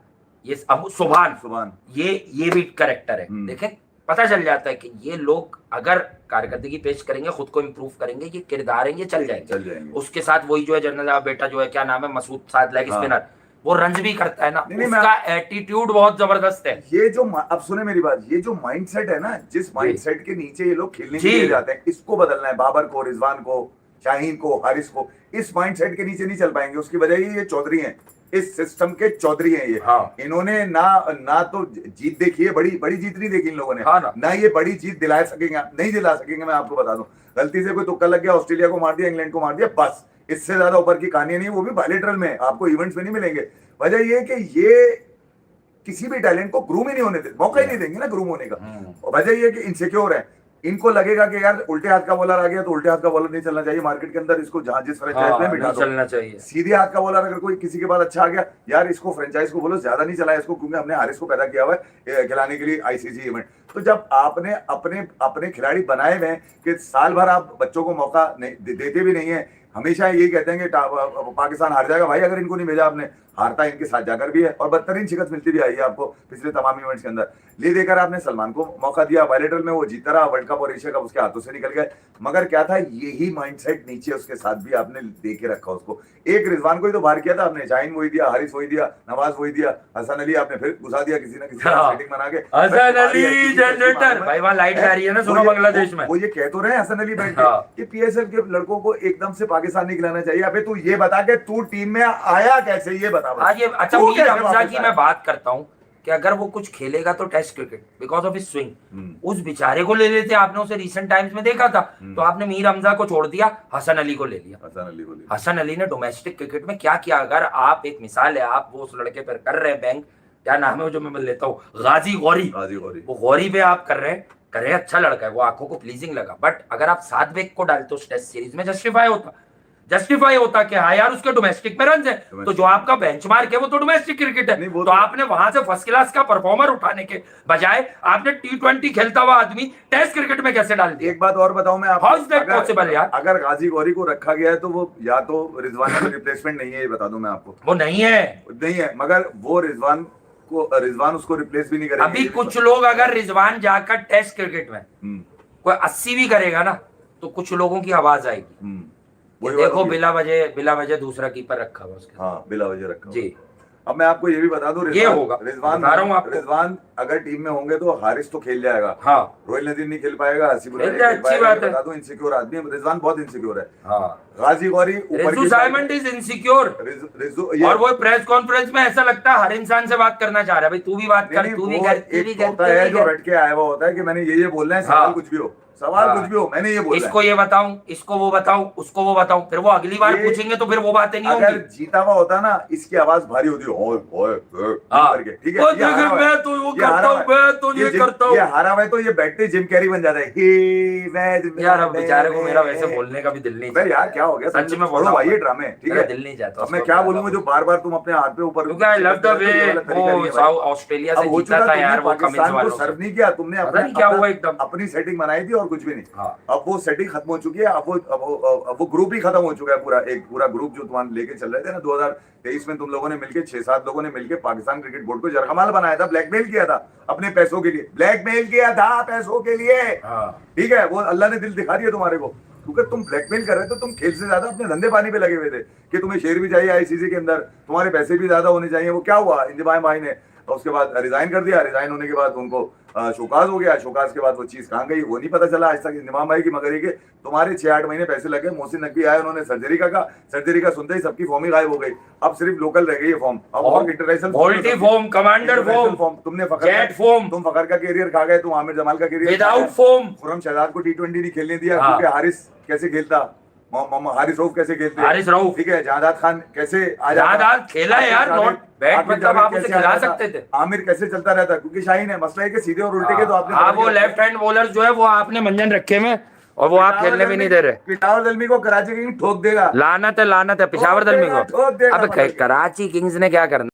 ये अबू सुभान, ये भी करेक्टर है। देखें पता चल जाता है कि ये लोग अगर कारकर्दगी पेश करेंगे, खुद को इम्प्रूव करेंगे, ये किरदार है, ये चल जाएंगे। उसके साथ वही जो है जनरल बेटा जो है, क्या नाम है, मसूद साद लेग स्पिनर, वो रन्स भी करता है ना, उसका एटीट्यूड बहुत जबरदस्त है। ये जो अब सुने मेरी बात, ये जो माइंडसेट है ना, जिस माइंडसेट के नीचे ये लोग खेलने के लिए जाते हैं, इसको बदलना है। बाबर को, रिजवान को, शाहीन को, हारिस को इस माइंडसेट के नीचे नहीं चल पाएंगे। उसकी वजह ये चौधरी हैं, इस सिस्टम के चौधरी हैं ये। इन्होंने ना तो जीत देखी है, बड़ी जीत नहीं देखी इन लोगों ने, ना ये बड़ी जीत दिला सकेंगे, नहीं दिला सकेंगे। मैं आपको बता दूं, गलती से कोई तुक्का लग गया, ऑस्ट्रेलिया को मार दिया, इंग्लैंड को मार दिया, बस इससे ज्यादा ऊपर की कहानी नहीं, वो भी बायलैटरल में, आपको इवेंट्स में नहीं मिलेंगे। वजह ये है कि ये किसी भी टैलेंट को ग्रूम ही नहीं होने देते, मौका ही नहीं देंगे ना ग्रूम होने का। वजह ये है कि इनसिक्योर है, इनको लगेगा कि यार उल्टे हाथ का बॉलर आ गया तो उल्टे हाथ का बॉलर नहीं चलना चाहिए मार्केट के अंदर, इसको जहां जिस फ्रेंचाइज में बिठा दो, चलना चाहिए। सीधे हाथ का बॉलर अगर कोई किसी के बाद अच्छा आ गया, यार इसको फ्रेंचाइज को बोलो ज्यादा नहीं चलाए इसको, क्योंकि हमने हारिस को पैदा किया हुआ है खिलाने के लिए आईसीसी इवेंट। तो जब आपने अपने खिलाड़ी बनाए हुए कि साल भर आप बच्चों को मौका देते भी नहीं है, हमेशा यही कहते हैं कि पाकिस्तान हार जाएगा, भाई अगर इनको नहीं भेजा आपने, हारता इनके साथ जाकर भी है और बदतरीन शिकस्त मिलती भी आई है आपको पिछले तमाम इवेंट्स के अंदर। ले देकर आपने सलमान को मौका दिया, बायलैटरल में वो जीता रहा, वर्ल्ड कप और एशिया कप उसके हाथों से निकल गए, मगर क्या था, यही माइंडसेट नीचे उसके साथ भी आपने दे के रखा उसको। एक रिजवान को ही तो बाहर किया था आपने, शाहीन वही दिया, हारिस वही दिया, नवाज वही दिया, हसन अली आपने फिर घुसा दिया किसी ना किसी सेटिंग बना के। हसन अली जनरेटर भाई, वहां लाइट आ रही है ना, सुनो बांग्लादेश में, वो ये कह तो रहे हसन अली बैठ के कि पीएसएल के लड़कों को एकदम से पाकिस्तान नहीं खिलाना चाहिए। अबे तू ये बता के तू टीम में आया कैसे, ये बता। अच्छा मीर हमजा की मैं बात करता हूं कि अगर वो कुछ खेलेगा तो test cricket, because of his swing, उस बेचारे को ले लेते, आपने उसे रीसेंट टाइम्स में देखा था, तो आपने मीर हमजा को छोड़ दिया, हसन अली को ले लिया। हसन अली ने डोमेस्टिक क्रिकेट में क्या किया, अगर आप एक मिसाल है, आप वो उस लड़के पर कर रहे हैं बैंक, क्या नाम है वो जो मैं लेता हूँ, गाजी गौरी, वो गौरी पे आप कर रहे हैं, अच्छा लड़का है, वो आंखों को प्लीजिंग लगा, बट अगर आप सादबेग को डालते उस टेस्ट सीरीज में, जस्टिफाई होता कि हाँ यार उसके डोमेस्टिक में रन है, तो जो आपका बेंचमार्क है वो तो डोमेस्टिक क्रिकेट है, तो आपने वहां से फर्स्ट क्लास का परफॉर्मर उठाने के बजाय आपने T20 खेलता हुआ आदमी टेस्ट क्रिकेट में कैसे डाल दिया। एक बात और बताऊं मैं आपको, हाउ इज दैट पॉसिबल यार, अगर गाजी गौरी को रखा गया है तो वो या तो रिजवान का रिप्लेसमेंट नहीं है, ये बता दूं मैं आपको, वो नहीं है, मगर वो रिजवान उसको रिप्लेस भी नहीं करेगा। अभी कुछ लोग अगर रिजवान जाकर टेस्ट क्रिकेट में कोई 80 भी करेगा ना, तो कुछ लोगों की आवाज आएगी, देखो बिला वजह दूसरा कीपर रखा हुआ उसके, हाँ बिला वजह रखा जी। अब मैं आपको ये भी बता दूं, ये होगा, बता रहा हूँ आपको। रिजवान अगर टीम में होंगे तो हारिस तो खेल जाएगा, हाँ रोहित नदीम नहीं खेल पाएगा, हसीबुल्ला खेल नहीं जाए, खेल अच्छी पाएगा, बात है। बता दूं इंसिक्योर आदमी है रिजवान, बहुत इंसिक्योर है। हाँ गाजी गौरी ऊपर रिजू की साइमंड इज इनसिक्योर, रिजू और वो प्रेस कॉन्फ्रेंस में ऐसा लगता है हर इंसान से बात करना चाह रहा है, भाई तू भी बात कर, तू भी कर, तू भी एक कर, होता तू है भी जो कर। रट के आया हुआ होता है कि मैंने ये बोलना है, सवाल हाँ। कुछ भी हो, सवाल हाँ। कुछ भी हो, मैंने ये बोलना इसको ये बताऊं, इसको वो बताऊं, उसको वो बताऊं, फिर वो अगली बार ये- पूछेंगे तो फिर वो बातें नहीं है। अगर होंगी। जीता हुआ होता ना, इसकी आवाज भारी होती है, ओए ओए ओए हाँ। करके, ठीक है। ओ ये हारा देखो, हुआ है। मैं तो वो ये करता हारा हूं, हुआ है। मैं तो ये करता ये हूं। हारा हुआ है तो ये बैठते जिम कैरी बन जाता है, यार अब बेचारे को मेरा वैसे बोलने का भी दिल नहीं भाई यार क्या हो गया, सच में छोड़ो बताऊं भाई ये मैं। ड्रामे, ठीक मेरा है। दिल नहीं चाहता अब मैं उसको क्या ज्यादा बोलूंगा जो बोलने। बार बार तुम अपने हाथ पे ऊपर क्योंकि आई लव द करते वे हो, ये वाला तरीका नहीं वो है भाई। साउथ ऑस्ट्रेलिया अब से हो जीता चुका, था तुमने यार वो कमिंस पाकिस्तान को वालों सर्व से। नहीं किया तुमने, पता नहीं क्या हुआ एकदम। अपनी सेटिंग बनाई थी और कुछ भी नहीं। हाँ अब वो सेटिंग खत्म हो चुकी है, अब वो ग्रुप ही खत्म हो चुका है, पूरा ग्रुप जो तुम लेके चल रहे थे ना 2023 में, तुम लोगों ने मिलके 6-7 लोगों ने मिलके पाकिस्तान क्रिकेट बोर्ड को जरकमाल बनाया था, ब्लैकमेल किया था अपने पैसों के लिए, ब्लैकमेल किया था पैसों के लिए, हाँ ठीक है। वो अल्लाह ने दिल दिखा दिया तुम्हारे को, क्योंकि तुम ब्लैकमेल कर रहे थे, तुम खेल से ज्यादा अपने धंधे पानी पे लगे हुए थे कि तुम्हें शेयर भी चाहिए आईसीसी के अंदर, तुम्हारे पैसे भी ज्यादा होने चाहिए। वो क्या हुआ, इंजमाम भाई ने उसके बाद रिजाइन कर दिया, रिजाइन होने के बाद उनको शोकाज हो गया, शोकाज के बाद वो चीज कहाँ गई वो नहीं पता चला आज तक इंजमाम भाई की, मगर ये कि तुम्हारे 6-8 महीने पैसे लगे। मोहसिन नकवी आए, उन्होंने सर्जरी का कहा, सर्जरी का सुनते ही सबकी फॉर्म ही गायब हो गई, अब सिर्फ लोकल रह गई है फॉर्म। अब और international VoLTE form, commander form, तुमने जेट फॉर्म, तुम फखर का कैरियर खा गए, तुम आमिर जमाल का career without form. Khurram Shahzad को T20 नहीं खेलने दिया, हाँ। क्योंकि हारिस कैसे खेलता, हारिस रऊफ कैसे खेलते, हारिस रऊफ, ठीक है, जहादात खान कैसे आ जाता, जहादात खेला है यार, नॉट बैट, आकिब मतलब जावेद आप उसे कैसे आ खिला जाता, सकते थे। आमिर कैसे चलता रहता, क्योंकि शाहीन है, मसला है कि सीधे और उल्टे के तो आपने हाँ पकड़ वो के लेफ्ट हैंड बॉलर जो है वो आपने मंजन रखे में, और वो आप खेलने भी नहीं दे रहे। पिशावर दलमी को कराची किंग्स ठोक देगा, लानत है, लानत है पिशावर दलमी को। ठोक देगा, अब कराची किंग्स ने क्या करना।